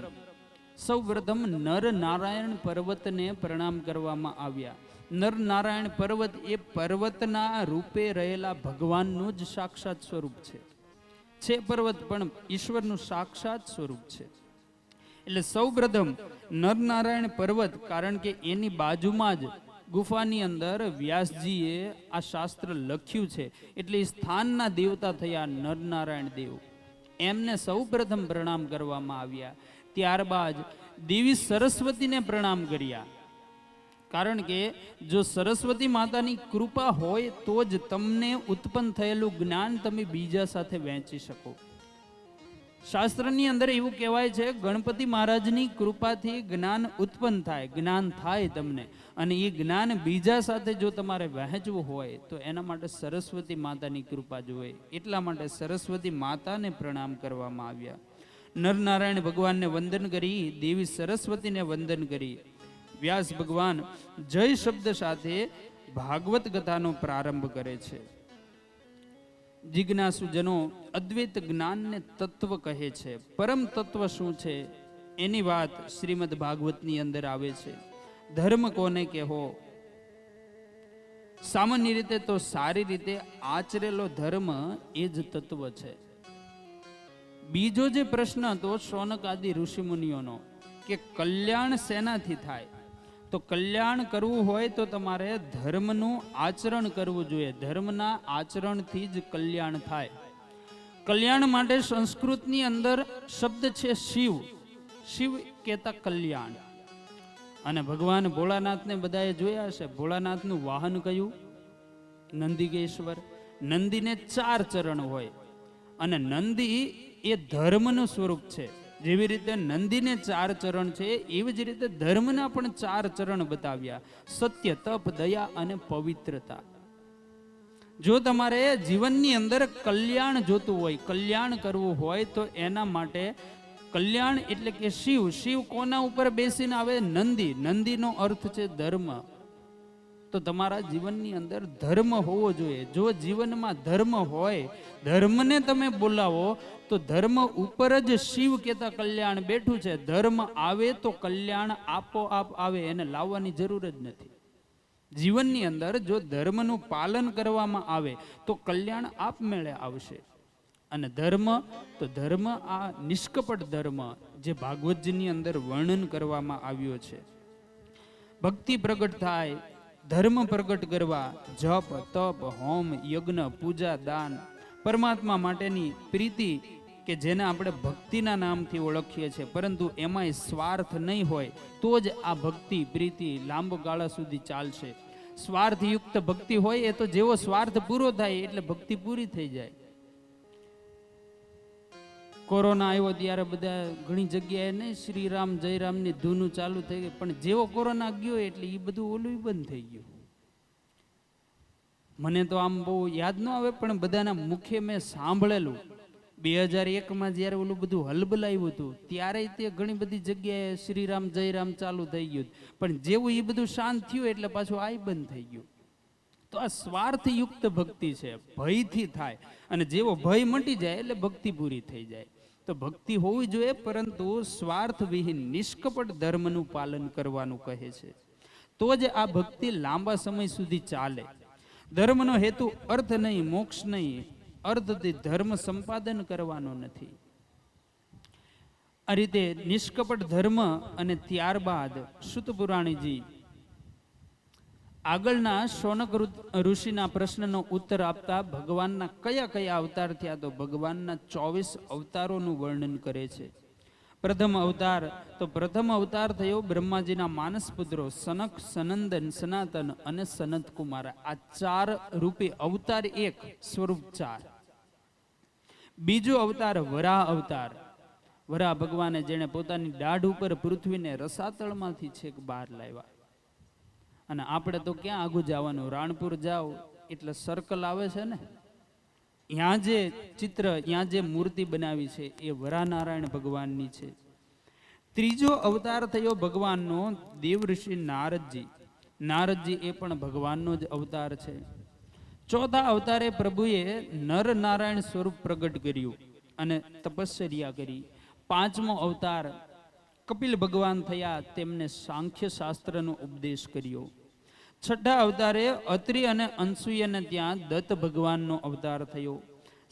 સૌ પ્રથમ નર નારાયણ પર્વતને પ્રણામ કરવામાં આવ્યા. નર નારાયણ પર્વત એ પર્વતના રૂપે રહેલા ભગવાનનું જ સાક્ષાત સ્વરૂપ છે પર્વત પણ ઈશ્વરનું સાક્ષાત સ્વરૂપ છે. એટલે સૌ પ્રથમ નર નારાયણ પર્વત, કારણ કે એની બાજુમાં જ ગુફાની અંદર વ્યાસજીએ આ શાસ્ત્ર લખ્યું છે, એટલે એ સ્થાનના દેવતા થયા નર નારાયણ દેવ. એમને સૌ પ્રથમ પ્રણામ કરવામાં આવ્યા. ત્યારબાદ દેવી સરસ્વતીને પ્રણામ કર્યા. કારણ કે જો સરસ્વતી માતાની કૃપા હોય તો જ તમને ઉત્પન્ન થયેલું જ્ઞાન તમે બીજા સાથે વહેંચી શકો. શાસ્ત્રની અંદર એવું કહેવાય છે, ગણપતિ મહારાજની કૃપાથી જ્ઞાન ઉત્પન્ન થાય, જ્ઞાન થાય તમને, અને એ જ્ઞાન બીજા સાથે જો તમારે વહેંચવું હોય તો એના માટે સરસ્વતી માતાની કૃપા જોઈએ. એટલા માટે સરસ્વતી માતાને પ્રણામ કરવામાં આવ્યા. નરનારાયણ ભગવાનને વંદન કરી દેવી સરસ્વતીને વંદન કરી વ્યાસ ભગવાન જય શબ્દ સાથે ભાગવત કથાનો પ્રારંભ કરે છે. જિજ્ઞાસુજનો અદ્વૈત જ્ઞાનને તત્વ કહે છે. પરમ તત્વ શું છે એની વાત શ્રીમદ ભાગવતની અંદર આવે છે. ધર્મ કોને કહેવો? સામાન્ય રીતે તો સારી રીતે આચરેલો ધર્મ એ જ તત્વ છે. બીજો જે પ્રશ્ન હતો શૌનકાદિ ઋષિમુનિઓનો કે કલ્યાણ શેનાથી થાય? તો કલ્યાણ કરવું હોય તો તમારે ધર્મનું આચરણ કરવું જોઈએ. ધર્મના આચરણથી જ કલ્યાણ થાય. કલ્યાણ માટે સંસ્કૃતની અંદર શબ્દ છે શિવ. શિવ કહેતા કલ્યાણ. અને ભગવાન ભોળાનાથને બધાએ જોયા હશે. ભોળાનાથનું વાહન કયું? નંદિકેશ્વર. નંદીને 4 ચરણ હોય અને નંદી એ ધર્મનું સ્વરૂપ છે. જેવી રીતે નંદીને 4 ચરણ છે એવી જ રીતે ધર્મના પણ 4 ચરણ બતાવ્યા: સત્ય, તપ, દયા અને પવિત્રતા. જો તમારે જીવનની અંદર કલ્યાણ જોતું હોય, કલ્યાણ કરવું હોય તો એના માટે કલ્યાણ એટલે કે શિવ. શિવ કોના ઉપર બેસીને આવે? નંદી. નંદીનો અર્થ છે ધર્મ. તો તમારા જીવનની અંદર ધર્મ હોવો જોઈએ. જો જીવનમાં ધર્મ હોય, ધર્મને તમે બોલાવો તો ધર્મ ઉપર જ શિવ કહેતા કલ્યાણ બેઠું છે. ધર્મ આવે તો કલ્યાણ આપોઆપ આવે, એને લાવવાની જરૂર જ નથી. જીવનની અંદર જો ધર્મનું પાલન કરવામાં આવે તો કલ્યાણ આપમેળે આવશે. અને ધર્મ તો ધર્મ આ નિષ્કપટ ધર્મ જે ભાગવતજીની અંદર વર્ણન કરવામાં આવ્યો છે. ભક્તિ પ્રગટ થાય, ધર્મ પ્રગટ કરવા, જપ તપ હોમ યજ્ઞ પૂજા દાન, પરમાત્મા માટેની પ્રીતિ કે જેને આપણે ભક્તિના નામથી ઓળખીએ છીએ, પરંતુ એમાંય સ્વાર્થ નહીં હોય તો જ આ ભક્તિ પ્રીતિ લાંબો ગાળા સુધી ચાલશે. સ્વાર્થયુક્ત ભક્તિ હોય એ તો જેવો સ્વાર્થ પૂરો થાય એટલે ભક્તિ પૂરી થઈ જાય. કોરોના આવ્યો ત્યારે બધા ઘણી જગ્યાએ નહીં શ્રી રામ જય રામની ધૂનું ચાલુ થઈ ગઈ, પણ જેવો કોરોના ગયો એટલે એ બધું ઓલું બંધ થઈ ગયું. મને તો આમ બહુ યાદ ન આવે, પણ બધાના મુખે મેં સાંભળેલું 2001માં જ્યારે ઓલું બધું હલબલાવ્યું હતું ત્યારે તે ઘણી બધી જગ્યાએ શ્રી રામ જય રામ ચાલુ થઈ ગયું, પણ જેવું એ બધું શાંત થયું એટલે પાછું આ બંધ થઈ ગયું. તો આ સ્વાર્થયુક્ત ભક્તિ છે, ભયથી થાય, અને જેવો ભય મટી જાય એટલે ભક્તિ પૂરી થઈ જાય. તો ભક્તિ હોવી જોઈએ, પરંતુ સ્વાર્થ વિહીન નિષ્કપટ ધર્મનું પાલન કરવાનું કહે છે, તો જ આ ભક્તિ લાંબા સમય સુધી ચાલે. ધર્મનો હેતુ અર્થ નહીં, મોક્ષ નહીં, અર્થથી ધર્મ સંપાદન કરવાનો નથી. આ રીતે નિષ્કપટ ધર્મ અને ત્યારબાદ સુત પુરાણીજી આગળના શૌનક ઋષિના પ્રશ્નનો ઉત્તર આપતા ભગવાનના કયા કયા અવતાર થયા, તો ભગવાનના 24 અવતારોનું વર્ણન કરે છે. પ્રથમ અવતાર તો પ્રથમ અવતાર થયો બ્રહ્માજીના માનસ પુત્રો સનક, સનંદન, સનાતન અને સનત કુમાર. આ 4 રૂપે અવતાર એક, સ્વરૂપ 4. બીજો અવતાર વરાહ અવતાર. વરાહ ભગવાને જેણે પોતાની દાઢ ઉપર પૃથ્વીને રસાતળમાંથી છેક બહાર લાવ્યા. અને આપણે તો ક્યાં આગું જવાનું, રાણપુર જાઓ એટલે સર્કલ આવે છે ને, ત્યાં જે ચિત્ર, ત્યાં જે મૂર્તિ બનાવી છે એ વરાનારાયણ ભગવાનની છે. ત્રીજો અવતાર થયો ભગવાનનો દેવ ઋષિ નારદજી. નારદજી એ પણ ભગવાનનો જ અવતાર છે. ચોથા અવતારે પ્રભુએ નર નારાયણ સ્વરૂપ પ્રગટ કર્યું અને તપશ્ચર્યા કરી. પાંચમો અવતાર કપિલ ભગવાન થયા, તેમને સાંખ્ય શાસ્ત્રનો ઉપદેશ કર્યો. છઠ્ઠા અવતારે અત્રિ અને અનસુયાને ત્યાં દત્ત ભગવાનનો અવતાર થયો.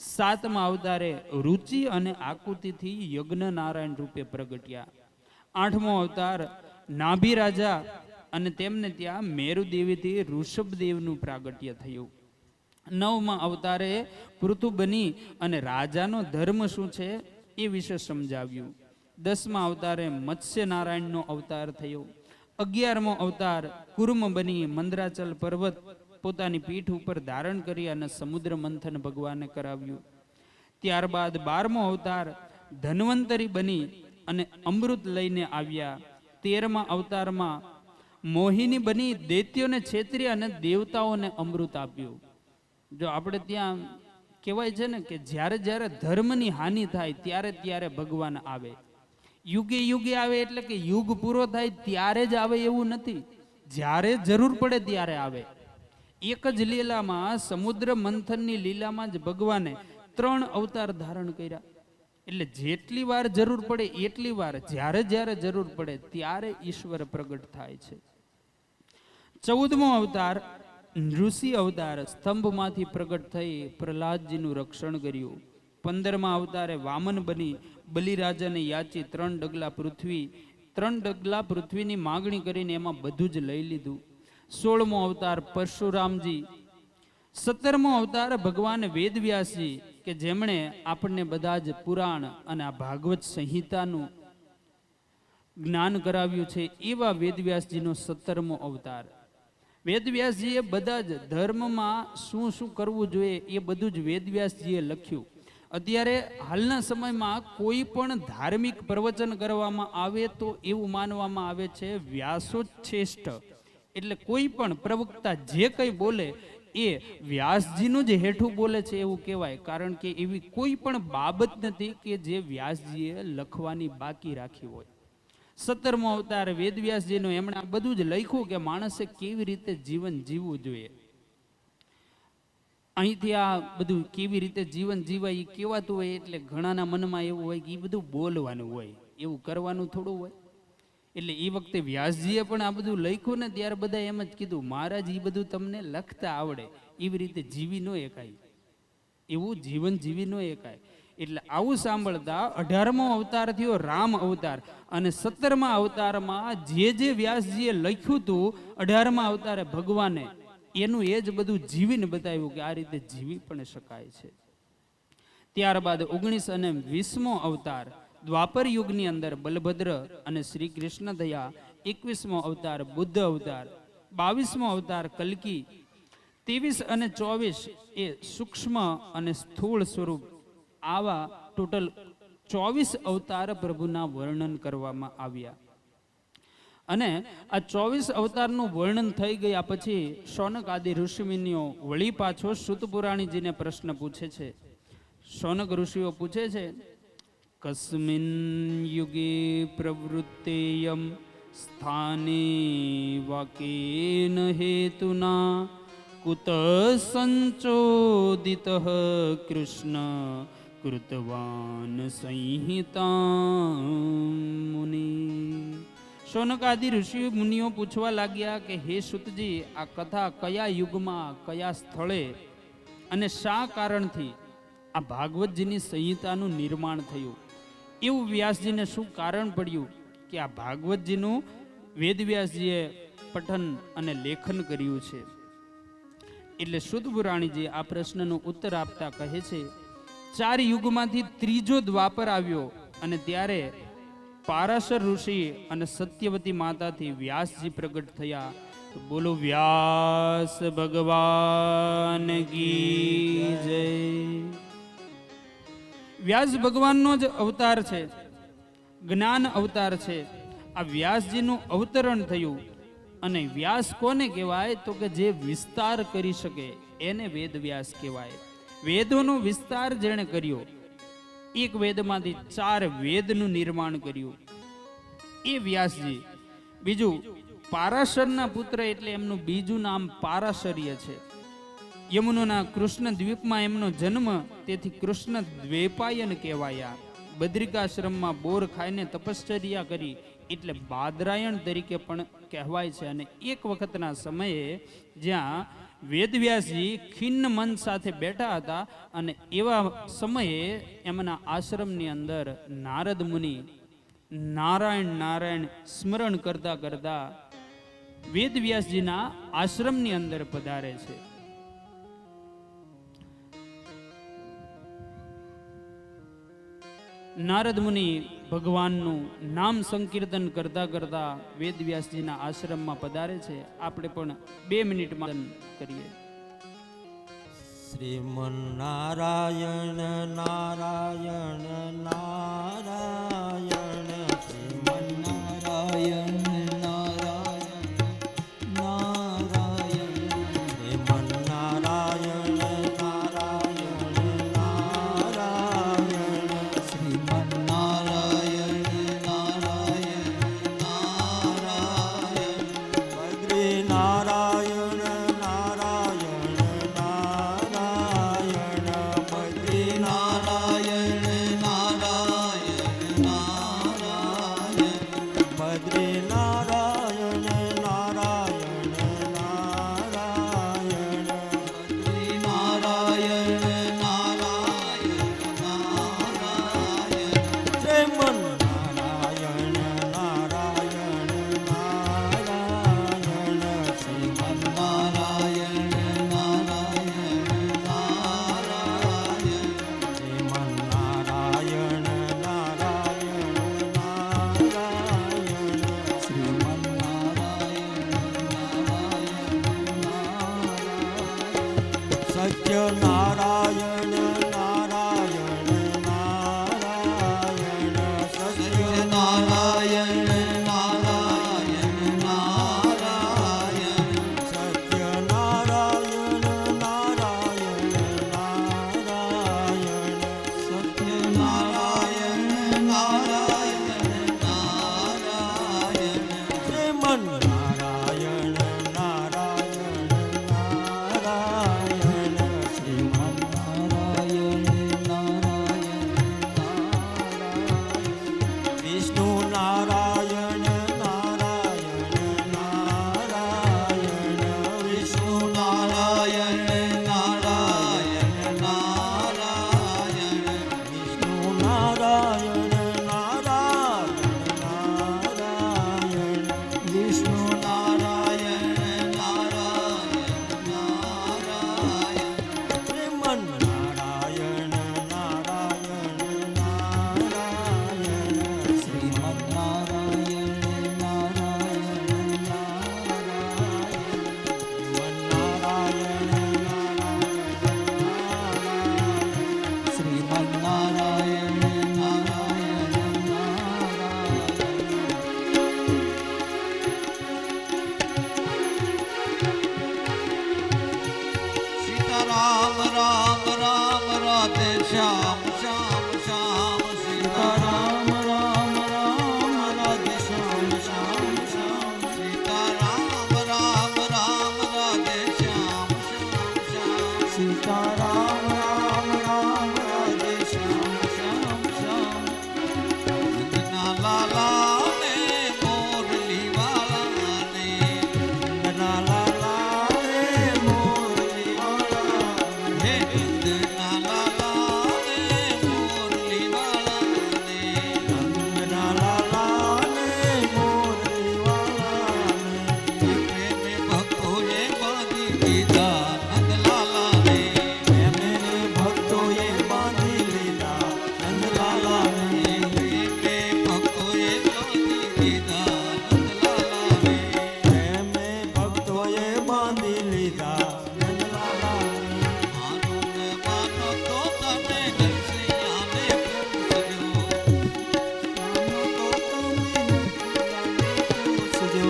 સાતમા અવતારે રુચિ અને આકુતિથી યજ્ઞ નારાયણ રૂપે પ્રગટ્યા. આઠમો અવતાર નાભી રાજા અને તેમને ત્યાં મેરુદેવીથી ઋષભદેવનું પ્રાગટ્ય થયું. નવમા અવતારે પૃથુ બની અને રાજાનો ધર્મ શું છે એ વિશે સમજાવ્યું. 10મા અવતારે મત્સ્ય નારાયણનો અવતાર થયો. 11મો અવતાર કુર્મ બની મંદરાચલ પર્વત પોતાની પીઠ ઉપર ધારણ કરી અને સમુદ્ર મંથન ભગવાને કરાવ્યું. ત્યારબાદ 12મો અવતાર ધન્વંતરી બની અને અમૃત લઈને આવ્યા. 13મા અવતારમાં મોહિની બની દૈત્યોને છેતરી અને દેવતાઓને અમૃત આપ્યું. જો આપણે ત્યાં કહેવાય છે ને કે જ્યારે જ્યારે ધર્મની હાનિ થાય ત્યારે ત્યારે ભગવાન આવે. યુગે યુગે આવે એટલે કે યુગ પૂરો થાય ત્યારે જ આવે એવું નથી, જ્યારે જરૂર પડે ત્યારે આવે. એક જ લીલામાં, સમુદ્ર મંથનની લીલામાં જ ભગવાને 3 અવતાર ધારણ કર્યા. એટલે જેટલી વાર જરૂર પડે એટલી વાર, જ્યારે જ્યારે જરૂર પડે ત્યારે ઈશ્વર પ્રગટ થાય છે. 14મો અવતાર ઋષિ અવતાર, સ્તંભમાંથી પ્રગટ થઈ પ્રહલાદજીનું રક્ષણ કર્યું. 15મા અવતારે વામન બની બલિરાજાને યાચી 3 ડગલા પૃથ્વીની માગણી કરીને એમાં બધું જ લઈ લીધું. 16મો અવતાર પરશુરામજી. 17મો અવતાર ભગવાન વેદવ્યાસજી કે જેમણે આપણને બધા જ પુરાણ અને આ ભાગવત સંહિતાનું જ્ઞાન કરાવ્યું છે, એવા વેદવ્યાસજીનો 17મો અવતાર. વેદવ્યાસજીએ બધા જ ધર્મમાં શું શું કરવું જોઈએ એ બધું જ વેદવ્યાસજીએ લખ્યું. અત્યારે હાલના સમયમાં કોઈ પણ ધાર્મિક પ્રવચન કરવામાં આવે તો એવું માનવામાં આવે છે વ્યાસોચ્છેષ્ટ, એટલે કોઈ પણ પ્રવક્તા જે કંઈ બોલે એ વ્યાસજીનું જ હેઠું બોલે છે એવું કહેવાય. કારણ કે એવી કોઈ પણ બાબત નથી કે જે વ્યાસજીએ લખવાની બાકી રાખી હોય. 17મો અવતાર વેદવ્યાસજીનો, એમણે આ બધું જ લખ્યું કે માણસે કેવી રીતે જીવન જીવવું જોઈએ. અહીંથી આ બધું કેવી રીતે જીવન જીવાય એ કહેવાતું હોય એટલે ઘણાના મનમાં એવું હોય કે એ બધું બોલવાનું હોય, એવું કરવાનું થોડું હોય. એટલે એ વખતે વ્યાસજીએ પણ આ બધું લખ્યું ને ત્યારે બધા એમ જ કીધું મહારાજ એ બધું તમને લખતા આવડે, એવી રીતે જીવી ન એકાય, એવું જીવન જીવી ન એકાય. એટલે આવું સાંભળતા 18મો અવતાર થયો રામ અવતાર, અને 17મા અવતારમાં જે વ્યાસજીએ લખ્યું હતું 18મા અવતારે ભગવાને, એનું એ જ બધું જીવીને બતાવ્યું કે આ રીતે જીવી પણ શકાય છે. ત્યારબાદ 19 અને 20મો અવતાર દ્વાપર યુગની અંદર બલભદ્ર અને શ્રી કૃષ્ણ થયા. 21મો અવતાર બુદ્ધ અવતાર, 22મો અવતાર કલ્કી, 23 અને 24 એ સૂક્ષ્મ અને સ્થૂળ સ્વરૂપ. આવા ટોટલ 24 અવતાર પ્રભુના વર્ણન કરવામાં આવ્યા. અને આ 24 અવતારનું વર્ણન થઈ ગયા પછી શૌનક આદિ ઋષિમુનિઓ વળી પાછો સૂત પુરાણીજીને પ્રશ્ન પૂછે છે. શૌનક ઋષિઓ પૂછે છે, કસ્મિન યુગે પ્રવૃત્તેયમ સ્થાને વાકેન હેતુના કુત સંચોદિત કૃષ્ણ કૃતવાન સંહિતા મુનિ. શૌનકાદિ ઋષિ મુનિઓ પૂછવા લાગ્યા કે હે સૂતજી, આ કથા કયા યુગમાં, કયા સ્થળે અને શા કારણથી આ ભાગવતજીની સંહિતાનું નિર્માણ થયું? એવું વ્યાસજીને શું કારણ પડ્યું કે આ ભાગવતજીનું વેદવ્યાસજીએ પઠન અને લેખન કર્યું છે? એટલે શુદ્ધ પુરાણીજી આ પ્રશ્નનો ઉત્તર આપતા કહે છે, 4 યુગમાંથી ત્રીજો દ્વાપર આવ્યો અને ત્યારે પારાશર ઋષિ અને સત્યવતી માતાથી વ્યાસજી પ્રગટ થયા. તો બોલો વ્યાસ ભગવાન કી જય. વ્યાસ ભગવાનનો જ અવતાર છે, જ્ઞાન અવતાર છે. આ વ્યાસજીનું અવતરણ થયું. અને વ્યાસ કોને કહેવાય? તો કે જે વિસ્તાર કરી શકે એને વેદ વ્યાસ કહેવાય. વેદોનો વિસ્તાર જેણે કર્યો, એક વેદમાંથી 4 વેદનું નિર્માણ કર્યું, એ વ્યાસજી. બીજું પારાશરના પુત્ર એટલે એમનું બીજું નામ પારાશર્ય છે. યમુનાના કૃષ્ણ દ્વીપમાં એમનો જન્મ, તેથી કૃષ્ણ દ્વૈપાયન કહેવાયા. બદ્રિકાશ્રમમાં બોર ખાઈને તપશ્ચર્યા કરી એટલે બાદરાયણ તરીકે પણ કહેવાય છે. અને એક વખતના સમયે જ્યાં વેદવ્યાસજી ખિન્ન મન સાથે બેઠા હતા અને એવા સમયે એમના આશ્રમની અંદર નારદ મુનિ નારાયણ નારાયણ સ્મરણ કરતા કરતા વેદવ્યાસજીના આશ્રમની અંદર પધારે છે. નારદ મુનિ ભગવાનનું નામ સંકીર્તન કરતા કરતા વેદવ્યાસજીના આશ્રમમાં પધારે છે. આપણે પણ 2 મિનિટમાં કરીએ. શ્રીમન્નારાયણ નારાયણ નારાયણ શ્રીમન્નારાયણ નારાયણ નારાયણ શ્રીમન્નારાયણ નારાયણ નારાયણ શ્રીમન્નારાયણ નારાયણ નારાયણ બદ્રી નારાયણ નારાયણ નારાયણ બદ્રી નારાયણ નારાયણ શ્યામ શ્યામ શ્યામ સીતારામ રામ રામ રાધે શ્યામ શ્યામ શ્યામ સીતારામ રામ રામ રાધે શ્યામ શ્યામ શ્યામ સીતારામ રામ રામ રાધે શ્યામ શ્યામ શ્યામ નંદના લાલા ને મોરલી વાલા ને નંદના લાલા રે મોરલી વાળા હે નંદના લાલા ને મોરલી વાલા ને નંદના લાલા ને મોરલી વાળા ને પ્રેમે ભક્તોએ બાંધી દીધા નંદલાલા ને એમને ભક્તોએ બાંધી લીધા નંદલાલા ને પ્રેમે ભક્તોએ બાંધી દીધા નંદલાલા ને એમને ભક્તોએ બાંધી લીધા નંદલાલા ને માનો ન માનો તો તમે નરસિંહાને પૂછજો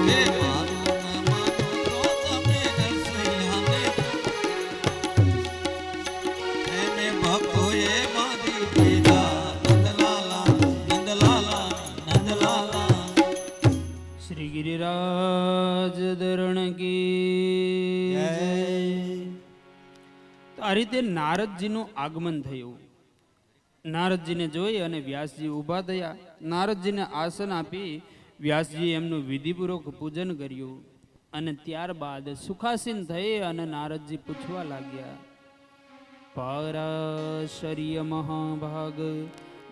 હે માનો ન માનો તો તમે નરસિંહાને પ્રેમે ભક્તોએ બાંધી દીધા નંદલાલા નંદલાલા નંદલાલા શ્રી ગિરિરાજ ધરણ કી જય. તો આ રીતે નારદજીનું આગમન થયું. નારદજીને જોઈ અને વ્યાસજી ઊભા થયા. નારદજીને આસન આપી વ્યાસજી એમનું વિધિપૂર્વક પૂજન કર્યું અને ત્યારબાદ સુખાસીન થઈ અને નારદજી પૂછવા લાગ્યા, પારાશર્ય મહાભાગ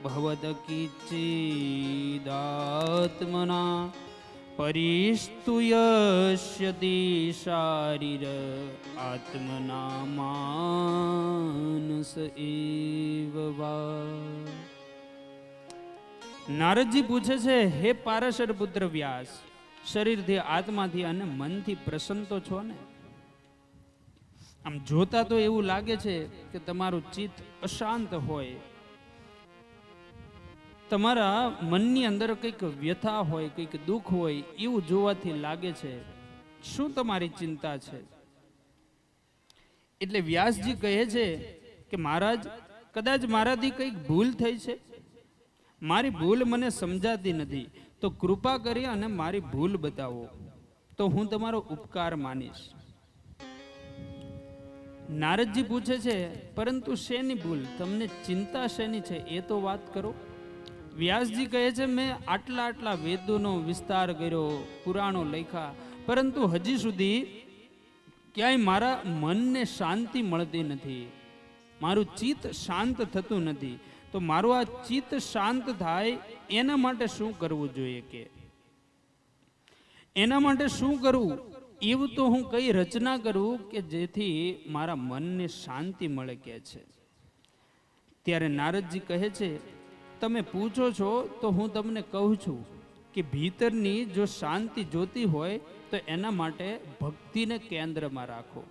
ભવદ કિચિદાત્મના પરિસ્તુયસ્યતિ શારીર આત્મના માનસ એવ વા. નારદજી પૂછે છે, હે પારાશર પુત્ર વ્યાસ, શરીરથી, આત્માથી અને મનથી પ્રસન્ન તો છો ને? આમ જોતા તો એવું લાગે છે કે તમારું ચિત્ત અશાંત હોય, તમારા મનની અંદર કંઈક વ્યથા હોય, કંઈક દુઃખ હોય એવું જોવાથી લાગે છે. શું તમારી ચિંતા છે? એટલે વ્યાસજી કહે છે કે મહારાજ, કદાચ મારાથી કંઈક ભૂલ થઈ છે. મારી ભૂલ મને સમજાતી નથી, તો કૃપા કરી અને મારી ભૂલ બતાવો, તો હું તમારો ઉપકાર માનીશ. નારદજી પૂછે છે, પરંતુ શેની ભૂલ? તમને ચિંતા શેની છે એ તો વાત કરો. વ્યાસજી કહે છે, મેં આટલા વેદોનો વિસ્તાર કર્યો, પુરાણો લખ્યા, પરંતુ હજી સુધી ક્યાંય મારા મનને શાંતિ મળતી નથી, મારું ચિત્ત શાંત થતું નથી. તો મારું આ ચિત્ત શાંત થાય એના માટે શું કરવું જોઈએ? કે એના માટે શું કરવું એવું તો હું કઈ રચના કરું કે જેથી મારા મનને શાંતિ મળે કે છે. ત્યારે નારદજી કહે છે, તમે પૂછો છો તો હું તમને કહું છું કે ભીતરની જો શાંતિ જોતી હોય તો એના માટે ભક્તિને કેન્દ્રમાં રાખો,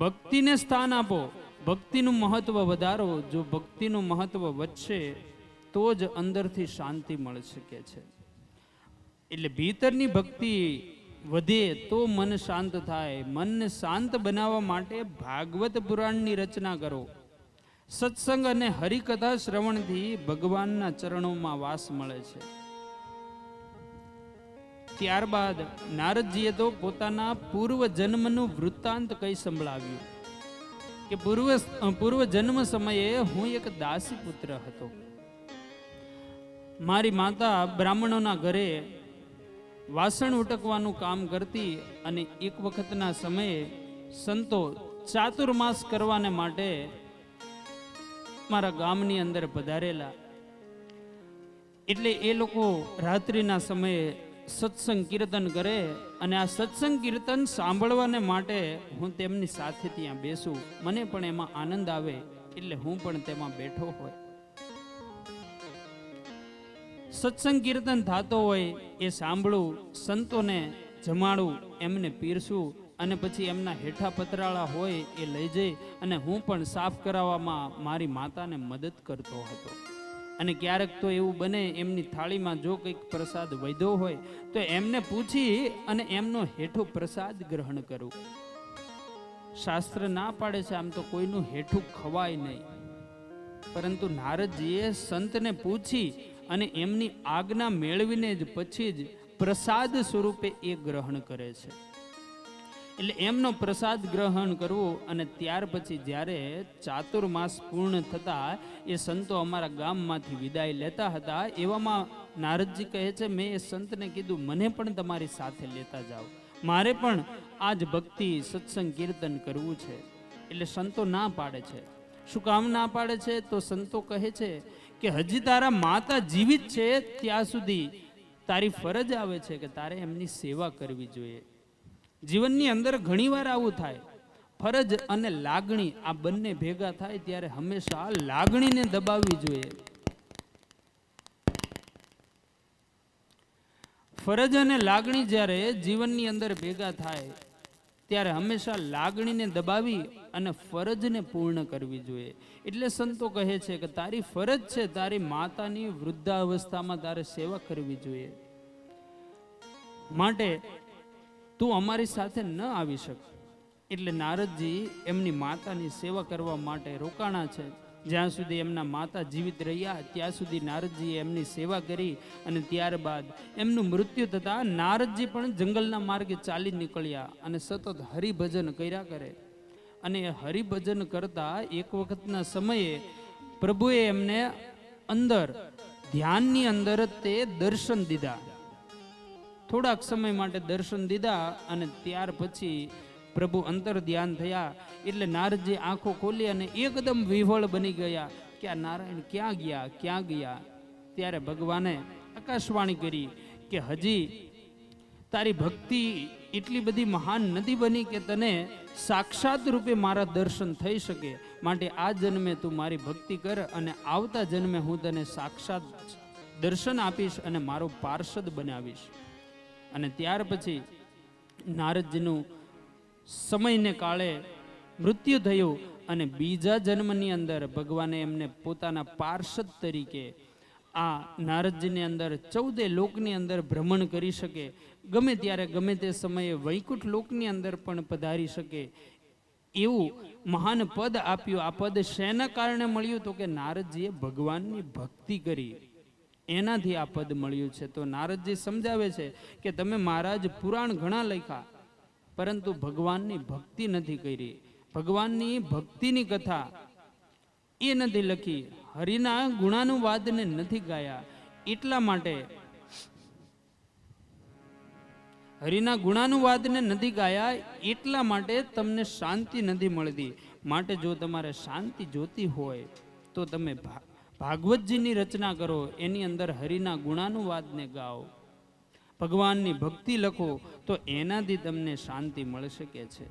ભક્તિને સ્થાન આપો, ભક્તિનું મહત્વ વધારો. જો ભક્તિનું મહત્વ વધશે તો જ અંદરથી શાંતિ મળી શકે છે. એટલે ભીતરની ભક્તિ વધે તો મન શાંત થાય. મનને શાંત બનાવવા માટે ભાગવત પુરાણની રચના કરો. સત્સંગ અને હરિકથા શ્રવણથી ભગવાનના ચરણોમાં વાસ મળે છે. ત્યારબાદ નારદજીએ તો પોતાના પૂર્વ જન્મનું વૃત્તાંત કઈ સંભળાવ્યું કે પૂર્વ જન્મ સમયે હું એક દાસી પુત્ર હતો. મારી માતા બ્રાહ્મણોના ઘરે વાસણ ઉટકવાનું કામ કરતી અને એક વખતના સમયે સંતો ચાતુર્માસ કરવાને માટે મારા ગામની અંદર પધારેલા. એટલે એ લોકો રાત્રિના સમયે સત્સંગ કીર્તન કરે અને આ સત્સંગ કીર્તન સાંભળવાને માટે હું તેમની સાથે ત્યાં બેસું. મને પણ એમાં આનંદ આવે એટલે હું પણ તેમાં બેઠો હોય. સત્સંગ કીર્તન થતો હોય એ સાંભળું, સંતોને જમાડું, એમને પીરસું અને પછી એમના હેઠા પતરાળા હોય એ લઈ જઈ અને હું પણ સાફ કરાવવામાં મારી માતાને મદદ કરતો હતો. અને ક્યારેક તો એવું બને એમની થાળીમાં જો કંઈક પ્રસાદ વધ્યો હોય તો એમને પૂછી અને એમનો હેઠો પ્રસાદ ગ્રહણ કરું. શાસ્ત્ર ના પાડે છે આમ તો કોઈનું હેઠું ખવાય નહીં, પરંતુ નારદજીએ સંતને પૂછી અને એમની આજ્ઞા મેળવીને જ પછી જ પ્રસાદ સ્વરૂપે એ ગ્રહણ કરે છે. એટલે એમનો પ્રસાદ ગ્રહણ કરવું અને ત્યાર પછી જ્યારે ચાતુર્માસ પૂર્ણ થતા એ સંતો અમારા ગામમાંથી વિદાય લેતા હતા, એવામાં નારદજી કહે છે, મેં એ સંતને કીધું મને પણ તમારી સાથે લેતા જાઓ, મારે પણ આજ ભક્તિ સત્સંગ કીર્તન કરવું છે. એટલે સંતો ના પાડે છે. શું કામ ના પાડે છે? તો સંતો કહે છે કે હજી તારા માતા જીવિત છે ત્યાં સુધી તારી ફરજ આવે છે કે તારે એમની સેવા કરવી જોઈએ. જીવનની અંદર ઘણીવાર આવું થાય, ફરજ અને લાગણી આ બંને ભેગા થાય ત્યારે હંમેશા લાગણીને દબાવવી જોઈએ. ફરજ અને લાગણી જ્યારે જીવનની અંદર ભેગા થાય ત્યારે હંમેશા લાગણીને દબાવી અને ફરજને પૂર્ણ કરવી જોઈએ. એટલે સંતો કહે છે કે તારી ફરજ છે તારી માતાની વૃદ્ધાવસ્થામાં તારે સેવા કરવી જોઈએ, માટે તું અમારી સાથે ન આવી શક. એટલે નારદજી એમની માતાની સેવા કરવા માટે રોકાણા છે. જ્યાં સુધી એમના માતા જીવિત રહ્યા ત્યાં સુધી નારદજીએ એમની સેવા કરી અને ત્યારબાદ એમનું મૃત્યુ થતાં નારદજી પણ જંગલના માર્ગે ચાલી નીકળ્યા અને સતત હરિભજન કર્યા કરે. અને હરિભજન કરતા એક વખતના સમયે પ્રભુએ એમને અંદર ધ્યાનની અંદર તે દર્શન દીધા. થોડાક સમય માટે દર્શન દીધા અને ત્યાર પછી પ્રભુ અંતર ધ્યાન થયા. એટલે નારદજી આંખો ખોલી અને એકદમ વિહવળ બની ગયા કે આ નારાયણ ક્યાં ગયા ક્યાં ગયા. ત્યારે ભગવાને આકાશવાણી કરી કે હજી તારી ભક્તિ એટલી બધી મહાન નથી બની કે તને સાક્ષાત રૂપે મારા દર્શન થઈ શકે, માટે આ જન્મે તું મારી ભક્તિ કર અને આવતા જન્મે હું તને સાક્ષાત દર્શન આપીશ અને મારો પાર્ષદ બનાવીશ. અને ત્યાર પછી નારદજીનું સમયને કાળે મૃત્યુ થયું અને બીજા જન્મની અંદર ભગવાને એમને પોતાના પાર્ષદ તરીકે આ નારદજીની અંદર 14 લોકની અંદર ભ્રમણ કરી શકે, ગમે ત્યારે ગમે તે સમયે વૈકુંઠ લોકની અંદર પણ પધારી શકે એવું મહાન પદ આપ્યું. આ પદ શેના કારણે મળ્યું? તો કે નારદજીએ ભગવાનની ભક્તિ કરી એનાથી આ પદ મળ્યું છે. તો નારદજી સમજાવે છે કે તમે મહારાજ પુરાણ ઘણા લખ્યા પરંતુ ભગવાનની ભક્તિ નથી કરી, ભગવાનની ભક્તિની કથા એ નથી લખી, હરિના ગુણાનુવાદને નથી ગાયા. એટલા માટે હરિના ગુણાનુવાદને નથી ગાયા એટલા માટે તમને શાંતિ નથી મળતી. માટે જો તમારે શાંતિ જોતી હોય તો તમે ભાગવતજીની રચના કરો, એની અંદર હરિના ગુણાનુવાદને ગાઓ, ભગવાનની ભક્તિ લખો, તો એનાથી તમને શાંતિ મળી શકે છે.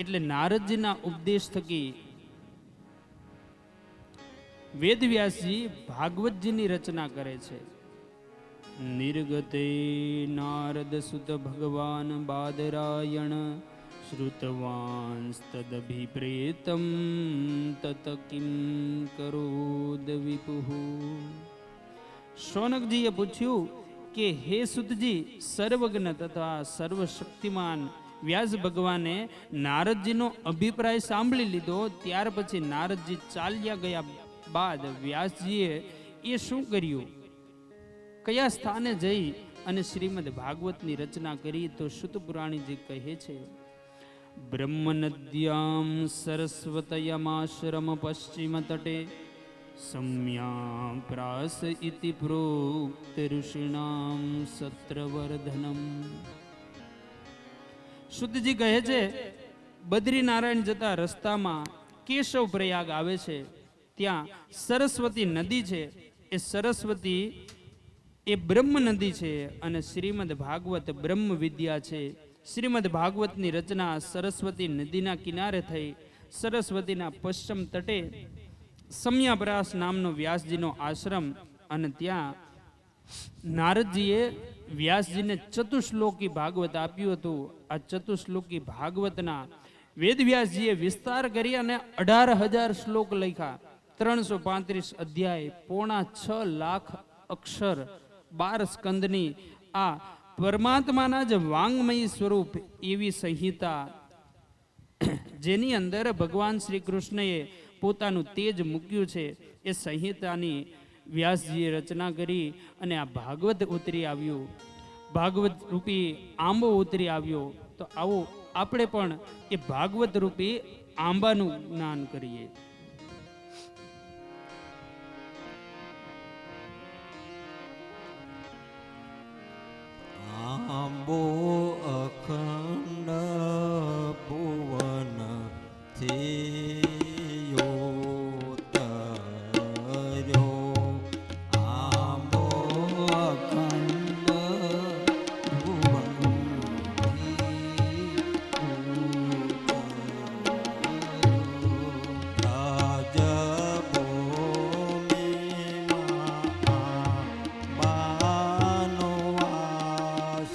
એટલે નારદજીના ઉપદેશ થકી વેદવ્યાસજી ભાગવતજીની રચના કરે છે. નિર્ગતે નારદ સુત ભગવાન બાદરાયણ શ્રુતવાંસ્તદભિપ્રેતમ તત કિમ કરોદ વિપુઃ. શૌનકજીએ પૂછ્યું કે હે સુતજી, સર્વજ્ઞ તથા સર્વશક્તિમાન વ્યાસ ભગવાને નારદજીનો અભિપ્રાય સાંભળી લીધો. ત્યાર પછી નારદજી ચાલ્યા ગયા બાદ વ્યાસજીએ એ શું કર્યું, કયા સ્થાને જઈ અને શ્રીમદ ભાગવતની રચના કરી? તો શુત પુરાણીજી કહે છે, બ્રહ્મનદ્યામ સરસ્વતયમાશ્રમ પશ્ચિમ તટે सम्या प्रास इति प्रोक्त ऋषिणाम सत्रवर्धनम. શુદ્ધજી કહે છે બદ્રીનારાયણ જતા રસ્તામાં કેશવ પ્રયાગ આવે છે, ત્યાં સરસ્વતી નદી છે. એ સરસ્વતી એ બ્રહ્મ નદી છે અને શ્રીમદ ભાગવત બ્રહ્મ વિદ્યા છે. શ્રીમદ ભાગવતની રચના સરસ્વતી નદીના કિનારે થઈ. સરસ્વતીના પશ્ચિમ તટે સમ્યાપ્રાસ નામનો વ્યાસજીનો આશ્રમ અને ત્યાં નારદજીએ વ્યાસજીને ચતુશ્લોકી ભાગવત આપ્યું હતું. આ ચતુશ્લોકી ભાગવતના વેદવ્યાસજીએ વિસ્તાર કરી અને 18,000 શ્લોક લખ્યા, 335 અધ્યાય, 6.5 લાખ અક્ષર, 12 સ્કંદની આ પરમાત્માના જ વાંગમયી સ્વરૂપ એવી સંહિતા જેની અંદર ભગવાન શ્રી કૃષ્ણએ પોતાનું તેજ મૂક્યું છે એ સંહિતાની વ્યાસજીએ રચના કરી અને આ ભાગવત ઉતરી આવ્યું, ભાગવત રૂપી આંબો ઉતરી આવ્યો. તો આવો આપણે પણ એ ભાગવત રૂપી આંબાનું જ્ઞાન કરીએ. આંબો અખંડ ભુવન થયો તર્યો. આંબો અખંડ રાજભૂમિમાં બાનો વાસ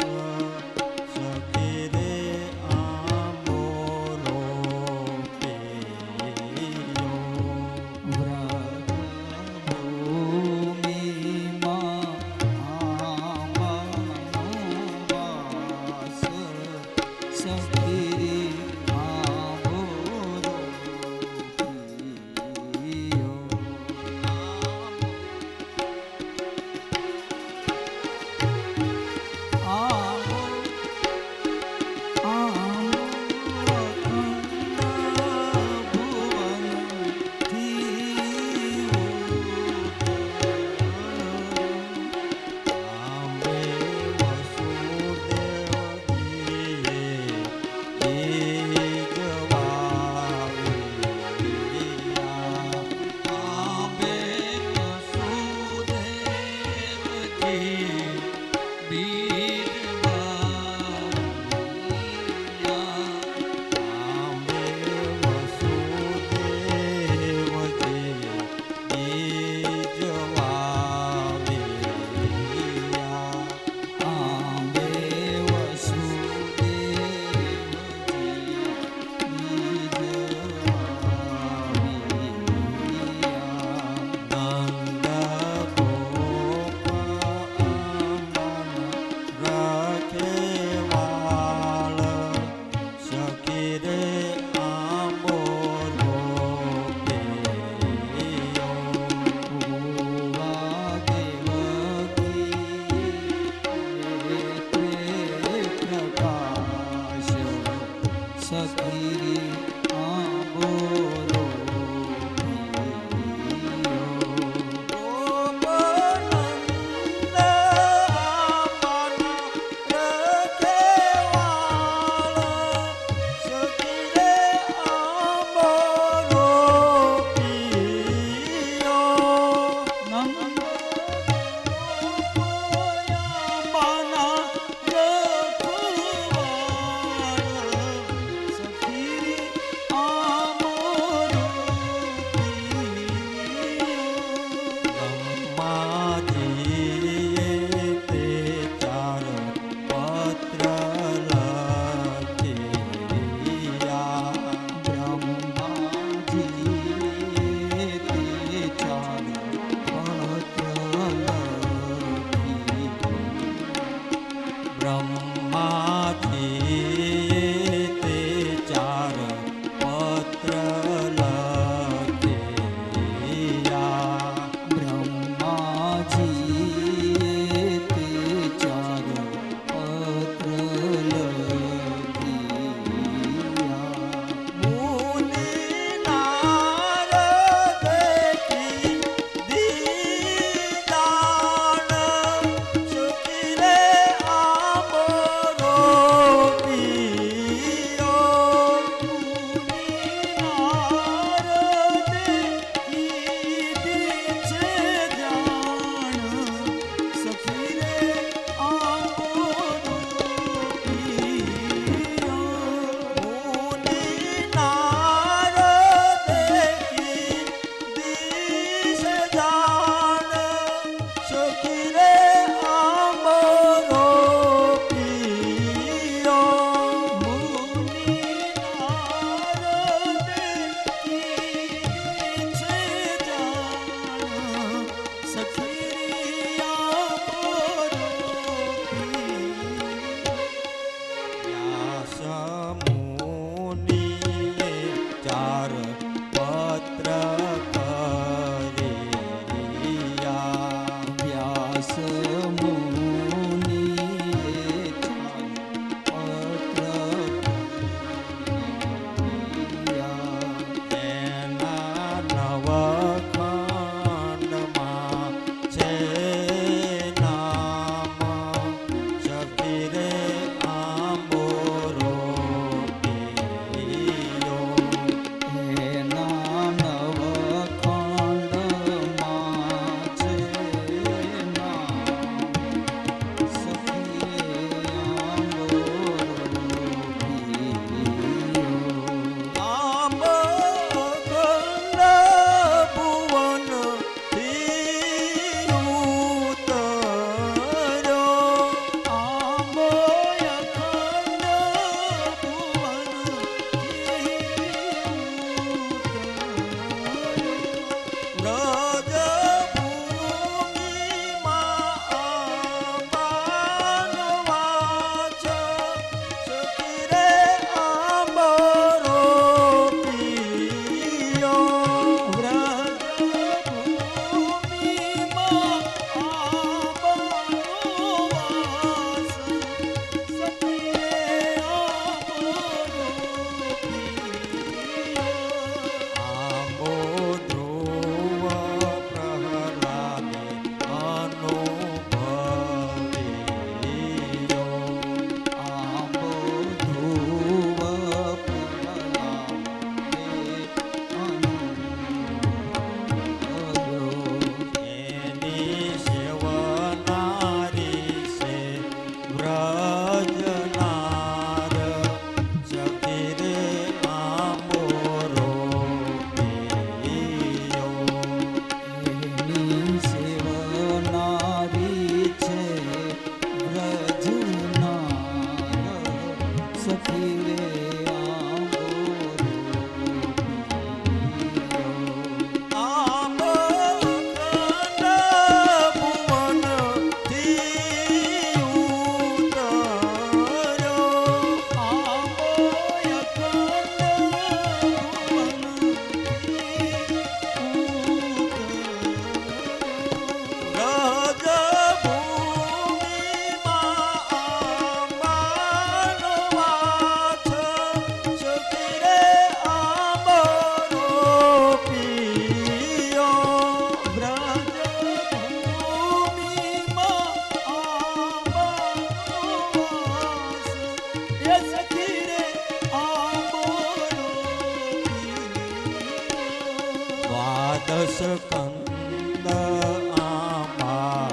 દ્વાદશ કંદ આંબા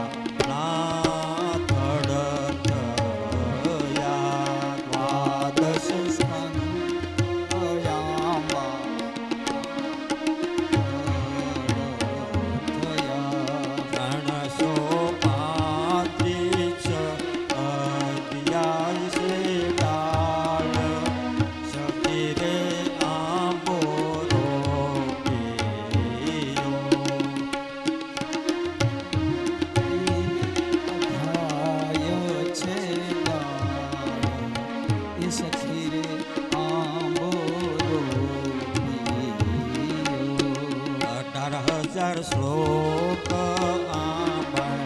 નાથડ થયા દ્વાદશ ત્રણસો પાંત્રીસ અધ્યાય છે ડાળ સખી રે આંબો રોપ્યો. સખી રે આંબો રોપ્યો. 18,000 શ્લોક આંબા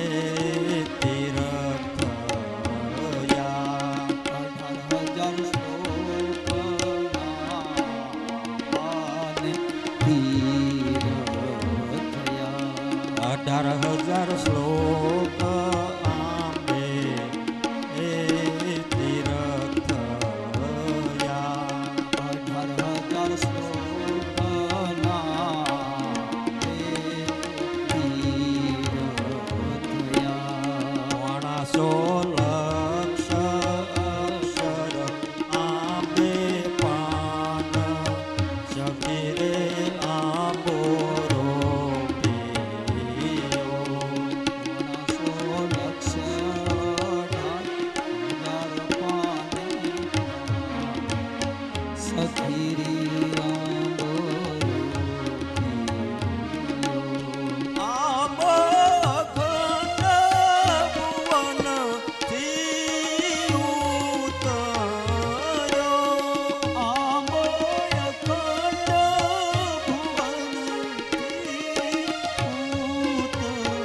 એ તીર્થ થયા. 18,000 શ્લોકનાને તીર થયા. 18,000 શ્લોક આંબે એ તીર્થ થયા. 18,000 શ્લોકના તીર થયા. 900 લક્ષ અક્ષર આંબે પાન સખી રે આંબો રોપ્યો. 900 સખી રે આંબો રોપ્યો. આંબો અખંડ ભુવનથી ઉતર્યો. આંબો અખંડ ભુવનથી ઉતર્યો.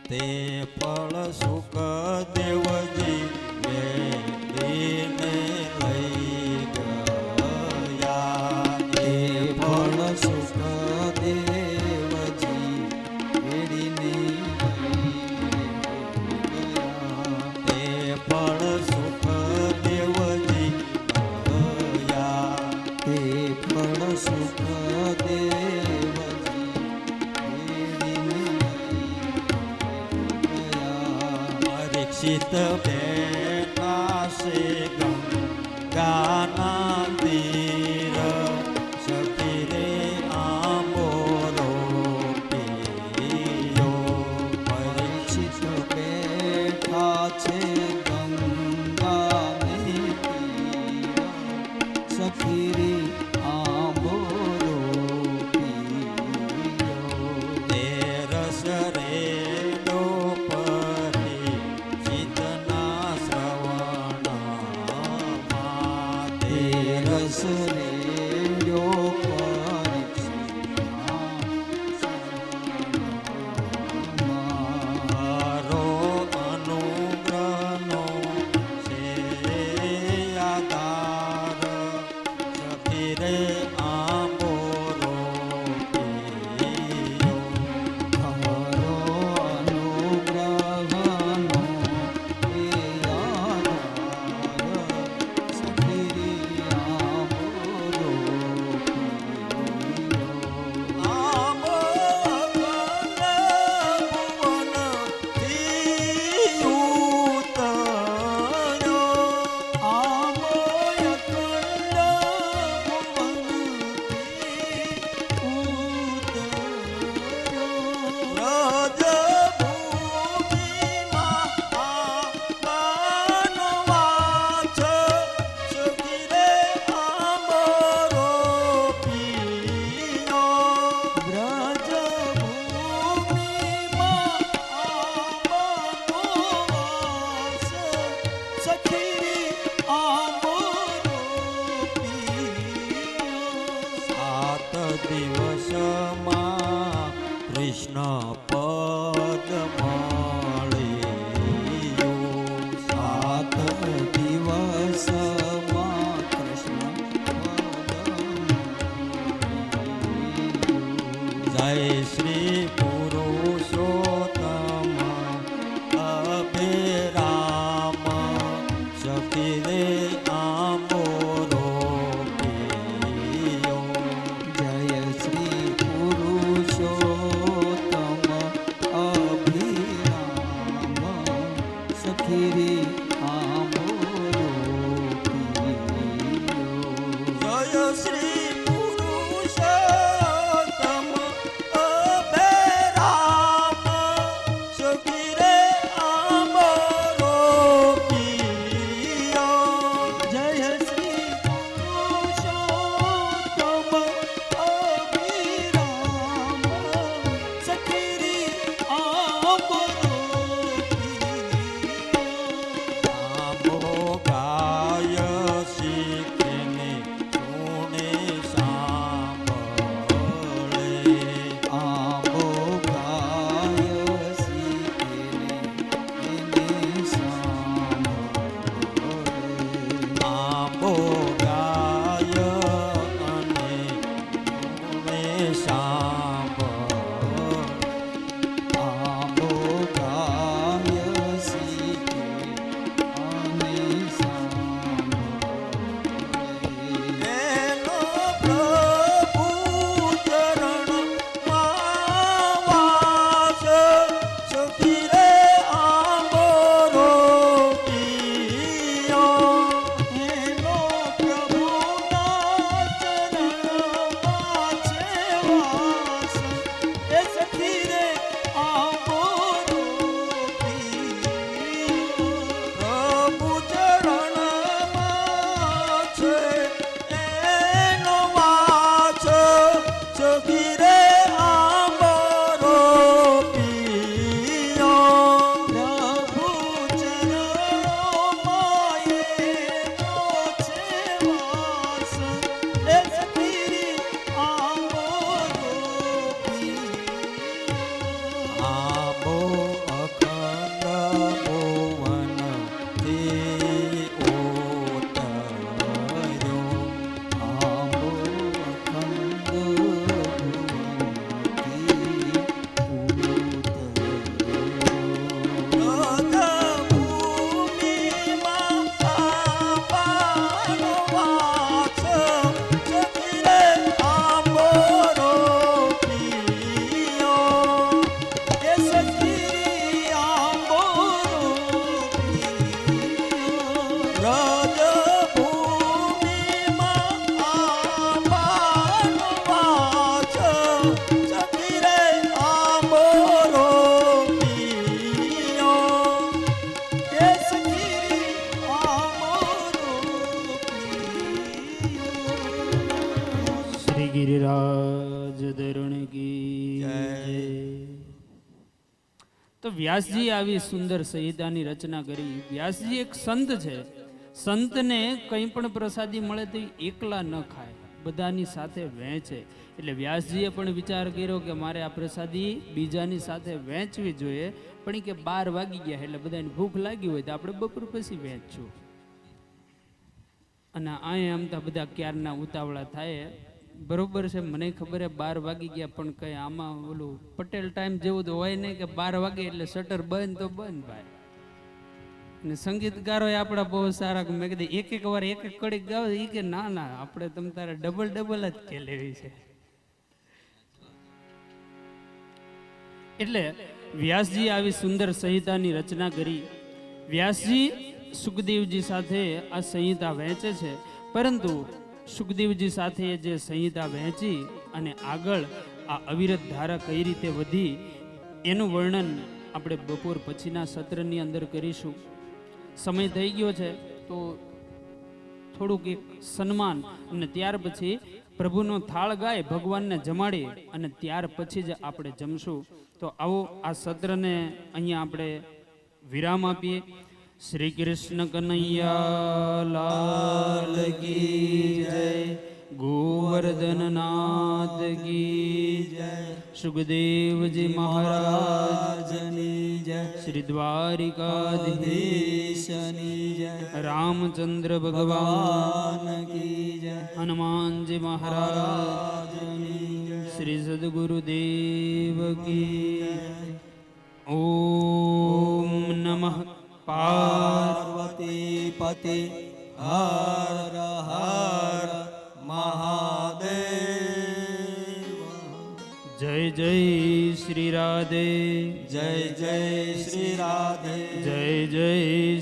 તે ફળ સુખ દેવજી વેદીને લઈ ગયા. તે ફળ સુખ દેવજી વેડીને તે ફળ સુખ દેવજી ગયા. તે ફળ સુખ દેવજી પરીક્ષિત બેઠા છે ગંગાના તીર સખી રે આંબોરો પીયો. પરીક્ષિત બેઠા છે ગંગાને તીર સખીરી આંબોરો પીયો. તે રસ રે ડોપરી ચિતના શ્રવણમાં. તે રસ રેડ્યો પરીક્ષિતના મારો અનુગ્રહનો છે આધાર સખી રે આંબોરો પીયો. તમારો અનુગ્રહનો એ આધાર સખીરી આંબોરો પીયો. આંબો ભુવનથી ઉતર્યો. આમોય કંડ દિવસમાં કૃષ્ણ પદ મળ્યું. સાત દિવસમાં કૃષ્ણ જય શ્રી પુરુષોત્તમ અભિરામ સખી રે આંબોરો પીયો. જય શ્રી પુરુષોત્તમ અભિરામ સખીરી આંબોરો પીયો. જય શ્રી પુરુષોત્તમ અભિરામ તો વ્યાસજી આવી સુંદર સંહિતાની રચના કરી. વ્યાસજી એક સંત છે. સંતને કંઈ પણ પ્રસાદી મળે તો ઈ એકલા ન ખાય, બધાની સાથે વહેંચે. એટલે વ્યાસજીએ પણ વિચાર કર્યો કે મારે આ પ્રસાદી બીજાની સાથે વહેંચવી જોઈએ. પણ ઈ કે 12 વાગી ગયા એટલે બધાને ભૂખ લાગી હોય તો આપણે બપોર પછી વહેંચશું. અને અહીંયા આમ તો બધા ક્યારના ઉતાવળા થાય, બરોબર છે, મને ખબર હે 12 વાગી ગયા, પણ કઈ આમાં ઓલું પટેલ ટાઈમ જેવું તો હોય નહીં કે 12 વાગે એટલે શટર બંધ તો બંધ ભાઈ. અને સંગીતકારો આપણા બહુ સારા, મેં કીધું એક વાર એક કડી ગાવ, એ કે ના ના આપણે તમ તારે ડબલ જ કે લેવી છે. એટલે વ્યાસજી આવી સુંદર સંહિતાની રચના કરી. વ્યાસજી સુખદેવજી સાથે આ સંહિતા વહેંચે છે, પરંતુ સુખદેવજી સાથે જે સંહિતા વહેંચી અને આગળ આ અવિરત ધારા કઈ રીતે વધી એનું વર્ણન આપણે બપોર પછીના સત્રની અંદર કરીશું. સમય થઈ ગયો છે તો થોડુંક એક સન્માન અને ત્યાર પછી પ્રભુનો થાળ ગાય, ભગવાનને જમાડી અને ત્યાર પછી જ આપણે જમશું. તો આવો આ સત્રને અહીંયા આપણે વિરામ આપીએ. શ્રી કૃષ્ણ કનૈયા લાલ કી જય, ગોવર્ધનનાથ કી જય, સુખદેવજી મહારાજની જય, શ્રી દ્વારિકાધીશની જય, રામચંદ્ર ભગવાન કી જય, હનુમાનજી મહારાજની જય, શ્રી સદગુરુદેવ કી. ઓમ નમઃ પાર્વતી પતિ હર હર મહાદેવ. જય જય શ્રી રાધે, જય જય શ્રી રાધે, જય જય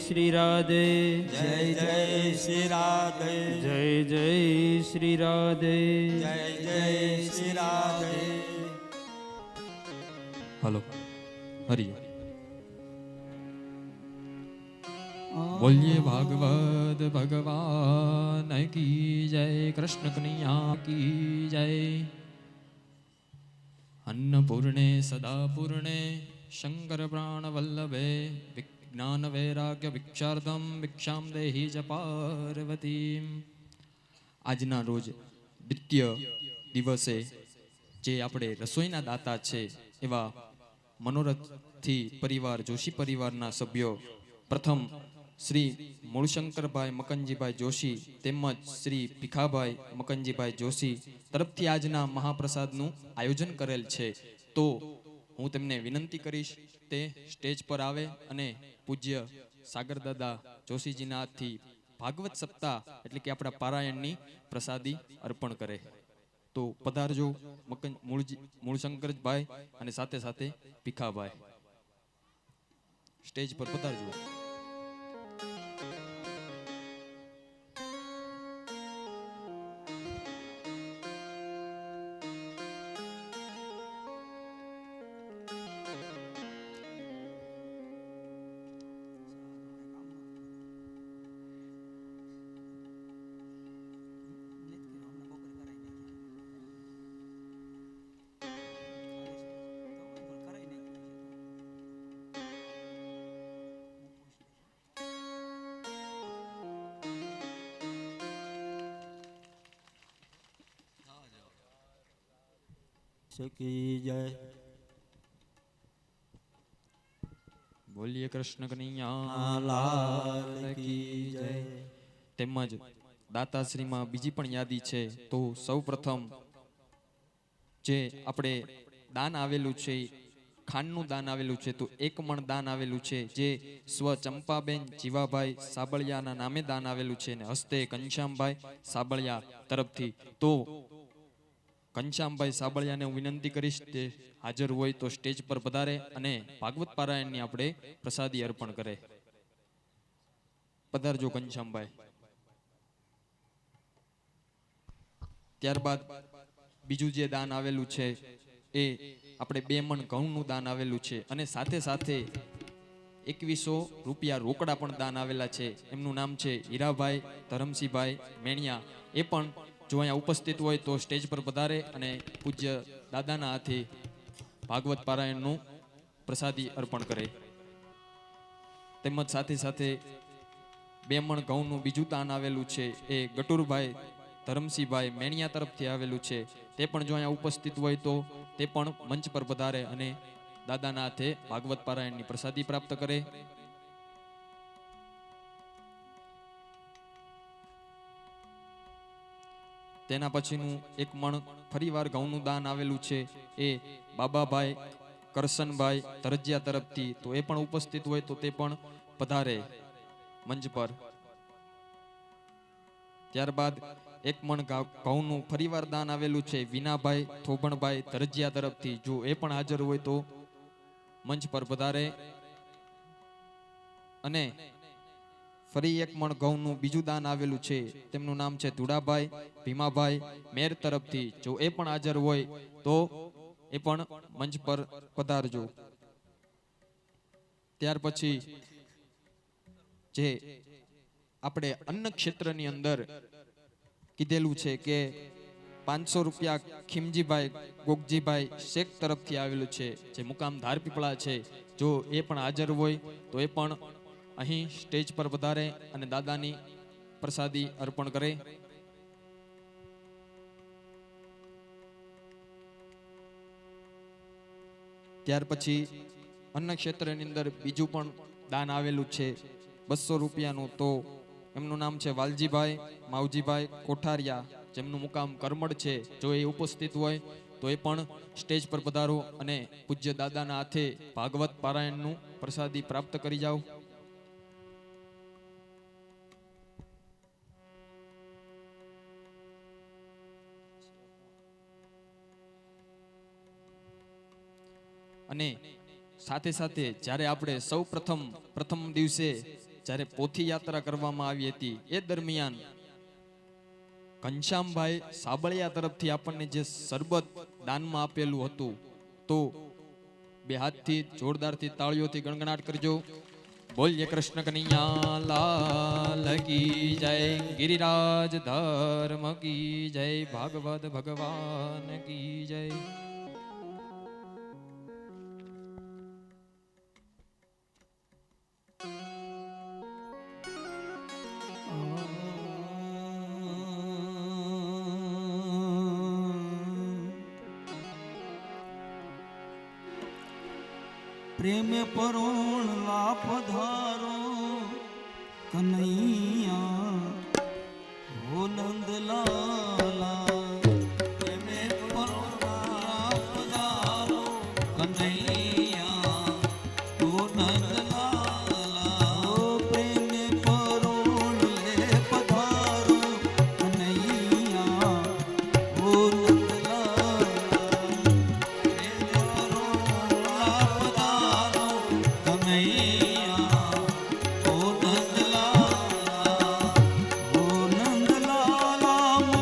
શ્રી રાધે, જય જય શ્રી રાધે, જય જય શ્રી રાધે. જય જય શ્રી રાધે. હલો હરિ બોલીએ ભાગવત ભગવાન કી જય, કૃષ્ણ કનૈયા કી જય. અન્નપૂર્ણે સદા પૂર્ણે શંકર પ્રાણ વલ્લભે, વિજ્ઞાન વૈરાગ્ય ભિક્ષાર્થમ ભિક્ષામ દેહી જ પાર્વતી. આજના રોજ દ્વિતીય દિવસે જે આપણે રસોઈના દાતા છે એવા મનોરથથી પરિવાર, જોશી પરિવારના સભ્યો, પ્રથમ શ્રી મૂળશંકરભાઈ મકનજીભાઈ જોશી તેમજ શ્રી ભીખાભાઈ મકનજીભાઈ જોશી તરફથી આજના મહાપ્રસાદનું આયોજન કરેલ છે. તો હું તેમને વિનંતી કરીશ તે સ્ટેજ પર આવે અને પૂજ્ય સાગરદાદા જોશીજીના હાથથી ભાગવત સપ્તાહ એટલે કે આપણા પારાયણની પ્રસાદી અર્પણ કરે. તો પધારજો મૂળશંકરભાઈ અને સાથે સાથે ભીખાભાઈ, સ્ટેજ પર પધારજો. સખી જય. બોલીએ કૃષ્ણ કનૈયા લાલ કી જય. તેમજ દાતાશ્રીમાં બીજી પણ યાદી છે. તો સૌ પ્રથમ જે આપણે દાન આવેલું છે, ખાંડનું દાન આવેલું છે, તો 1 મણ દાન આવેલું છે, જે સ્વ ચંપાબેન જીવાભાઈ સાબળિયાના નામે દાન આવેલું છે અને હસ્તે ઘનશ્યામભાઈ સાબળિયા તરફથી. તો ઘનશ્યામભાઈ સાબળિયાને હું વિનંતી કરીશ તે હાજર હોય તો સ્ટેજ પર પધારે અને ભાગવત પારાયણની આપણે પ્રસાદી અર્પણ કરે. પધારજો ઘનશ્યામભાઈ. ત્યારબાદ બીજું જે દાન આવેલું છે એ આપણે 2 મણ ઘઉંનું દાન આવેલું છે અને સાથે સાથે 2100 રૂપિયા રોકડા પણ દાન આવેલા છે. એમનું નામ છે હીરાભાઈ ધરમસિંહભાઈ મેણિયા. એ પણ જો અહીંયા ઉપસ્થિત હોય તો સ્ટેજ પર પધારે અને પૂજ્ય દાદાના હાથે ભાગવત પારાયણનું પ્રસાદી અર્પણ કરે. તેમજ સાથે સાથે 2 મણ ઘઉંનું બીજું દાન આવેલું છે એ ગટુરભાઈ ધરમસિંહભાઈ મેણિયા તરફથી આવેલું છે. તે પણ જો અહીંયા ઉપસ્થિત હોય તો તે પણ મંચ પર પધારે અને દાદાના હાથે ભાગવત પારાયણની પ્રસાદી પ્રાપ્ત કરે. તેના પછીનું 1 મણ ફરીવાર ઘઉંનું દાન આવેલું છે એ બાબાભાઈ કરશનભાઈ તરજિયા તરફથી, તો એ પણ ઉપસ્થિત હોય તો તે પણ પધારે મંચ પર. ત્યારબાદ 1 મણ ઘઉંનું ફરીવાર દાન આવેલું છે વિનાભાઈ થોભણભાઈ તરજિયા તરફથી, જો એ પણ હાજર હોય તો મંચ પર પધારે. અને ફરી 1 મણ ઘઉંનું બીજું દાન આવેલું છે, તેમનું નામ છે ધુડાભાઈ ભીમાભાઈ મેર તરફથી, જો એ પણ હાજર હોય તો એ પણ મંચ પર પધારજો. ત્યાર પછી જે આપણે અન્ન ક્ષેત્રની અંદર કીધેલું છે કે 500 રૂપિયા ખીમજીભાઈ ગોગજીભાઈ શેખ તરફથી આવેલું છે, જે મુકામ ધારપીપળા છે, જો એ પણ હાજર હોય તો એ પણ અહીં સ્ટેજ પર પધારે અને દાદાની પ્રસાદી અર્પણ કરે. ત્યાર પછી અન્ન ક્ષેત્રની અંદર બીજું પણ દાન આવેલું છે 200 રૂપિયાનું, તો એમનું નામ છે વાલજીભાઈ માવજીભાઈ કોઠારિયા, જેમનું મુકામ કરમડ છે, જો એ ઉપસ્થિત હોય તો એ પણ સ્ટેજ પર પધારો અને પૂજ્ય દાદાના હાથે ભાગવત પારાયણનું પ્રસાદી પ્રાપ્ત કરી જાઓ. અને સાથે સાથે જ્યારે આપણે સૌ પ્રથમ દિવસે જ્યારે પોથી યાત્રા કરવામાં આવી હતી એ દરમિયાન ઘનશ્યામભાઈ સાબળિયા તરફથી આપણને જે શરબત દાનમાં આપેલું હતું, તો 2 હાથથી જોરદારથી તાળીઓથી ગણગણાટ કરજો. બોલ્ય કૃષ્ણ કનૈયા લાલ કી જય, ગિરિરાજ ધર્મ કી જય, ભાગવત ભગવાન કી જય. પ્રેમે પરોણ લાપ ધારો કનૈયા હો નંદલાલા. પ્રેમે પરોણ લાપ ધારો કનૈયા હો નંદલાલા. પ્રેમે પરોણ લેપ ધારો કનૈયા હો નંદલાલા. કનૈયા ઓ નંદલાલા. ઓ નંદલાલા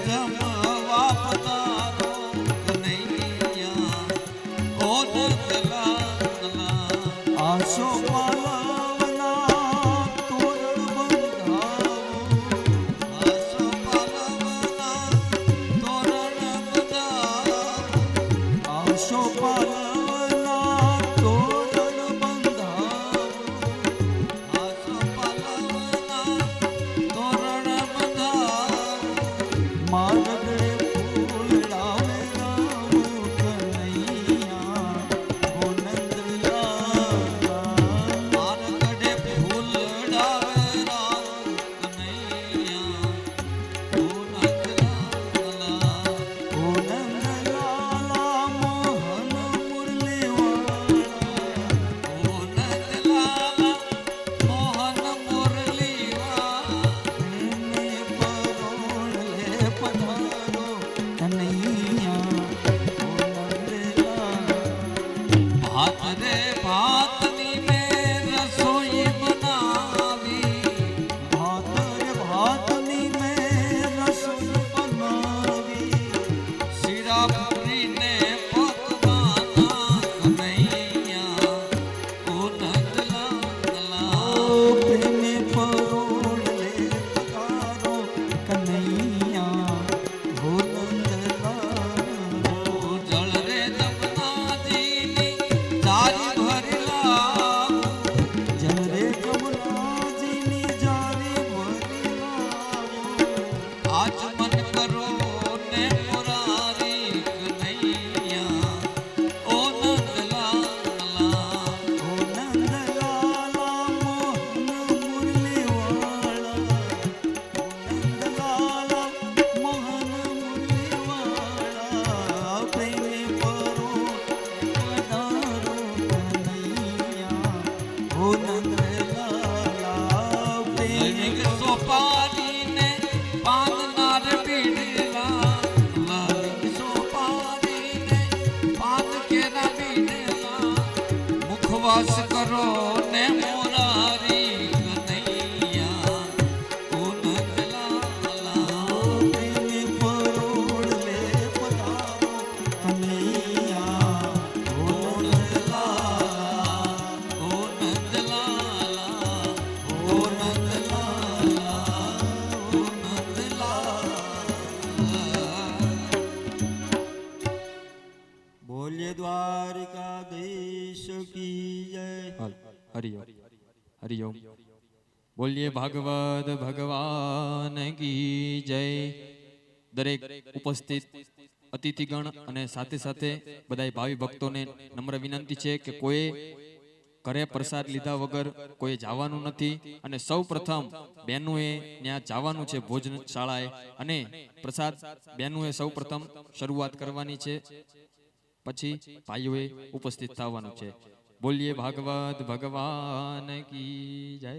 જમવા પધારો કનૈયા ઓ નંદલાલા આશો પાલવના તોરણ બંધાવો આસો પાલવના તોરણ બજાવો આશો પાલવના તોરણ બંધાવો આસો પાલવના તોરણ બજાવો મારગડે ફૂલડાવે રામો કનૈયા ઓ નંદલાલા મારગડે ફૂલ ડાવે રામ કનૈયા ઓ નંદલાલા ઓ નંદલાલા મોહન મુરલીવાળા ઓ નંદલાલા મોહન મુરલીવા એને પરોળે પધારો કનૈયા ઓ નંદલાલા ભાત રે ભાતની મેં રસોઈ બનાવી ભાતરે ભાતની મેં રસોઈ બનાવી શીરા પૂરીને પકવાના કનૈયા ઓ નંદલાલા ઓ પ્રેમે પરોળે પધારો કનૈયા ઓ નંદલાલા ઓ જળ રે જમનાજીની ચારી ભરી લાવું જરે કમલાજીની જારી ભરી લાવો આચમન કરો ને મુરારી કનૈયા ઓ નંદલાલા ઓ નંદલાલા મોહન મુરલીવાળા ઓ નંદલાલા મોહન મુરલીવાળા પ્રેમે પરો પધારો કનૈયા ઓ નંદલાલા પ્રેમે લલિત સોપારીને પાનનાર પીડેલા લલિત સોપારીને પાન કેરા પીડેલા મુખવાસ કરો ને મોરારી કનૈયા ઓ નંદલાલા પ્રેમે પરોળે પધારો કનૈયા ઓ નંદલાલા ઓ નંદલાલા ઓ નંદલાલા ઓ નંદલાલા બોલ્યે દ્વારિકાધીશ કી જય હરિઓમ હરિઓમ બોલીએ ભાગવત ભગવાન કી જય. દરેક ઉપસ્થિત અતિથિગણ અને સાથે સાથે બધાય ભાવિ ભક્તોને નમ્ર વિનંતી છે કે કોઈ ઘરે પ્રસાદ લીધા વગર કોઈ જવાનું નથી અને સૌ પ્રથમ બહેનોએ ત્યાં જવાનું છે ભોજનશાળાએ અને પ્રસાદ બહેનોએ સૌ પ્રથમ શરૂઆત કરવાની છે, પછી ભાઈઓએ ઉપસ્થિત થવાનું છે. બોલીએ ભાગવત ભગવાન કી જય.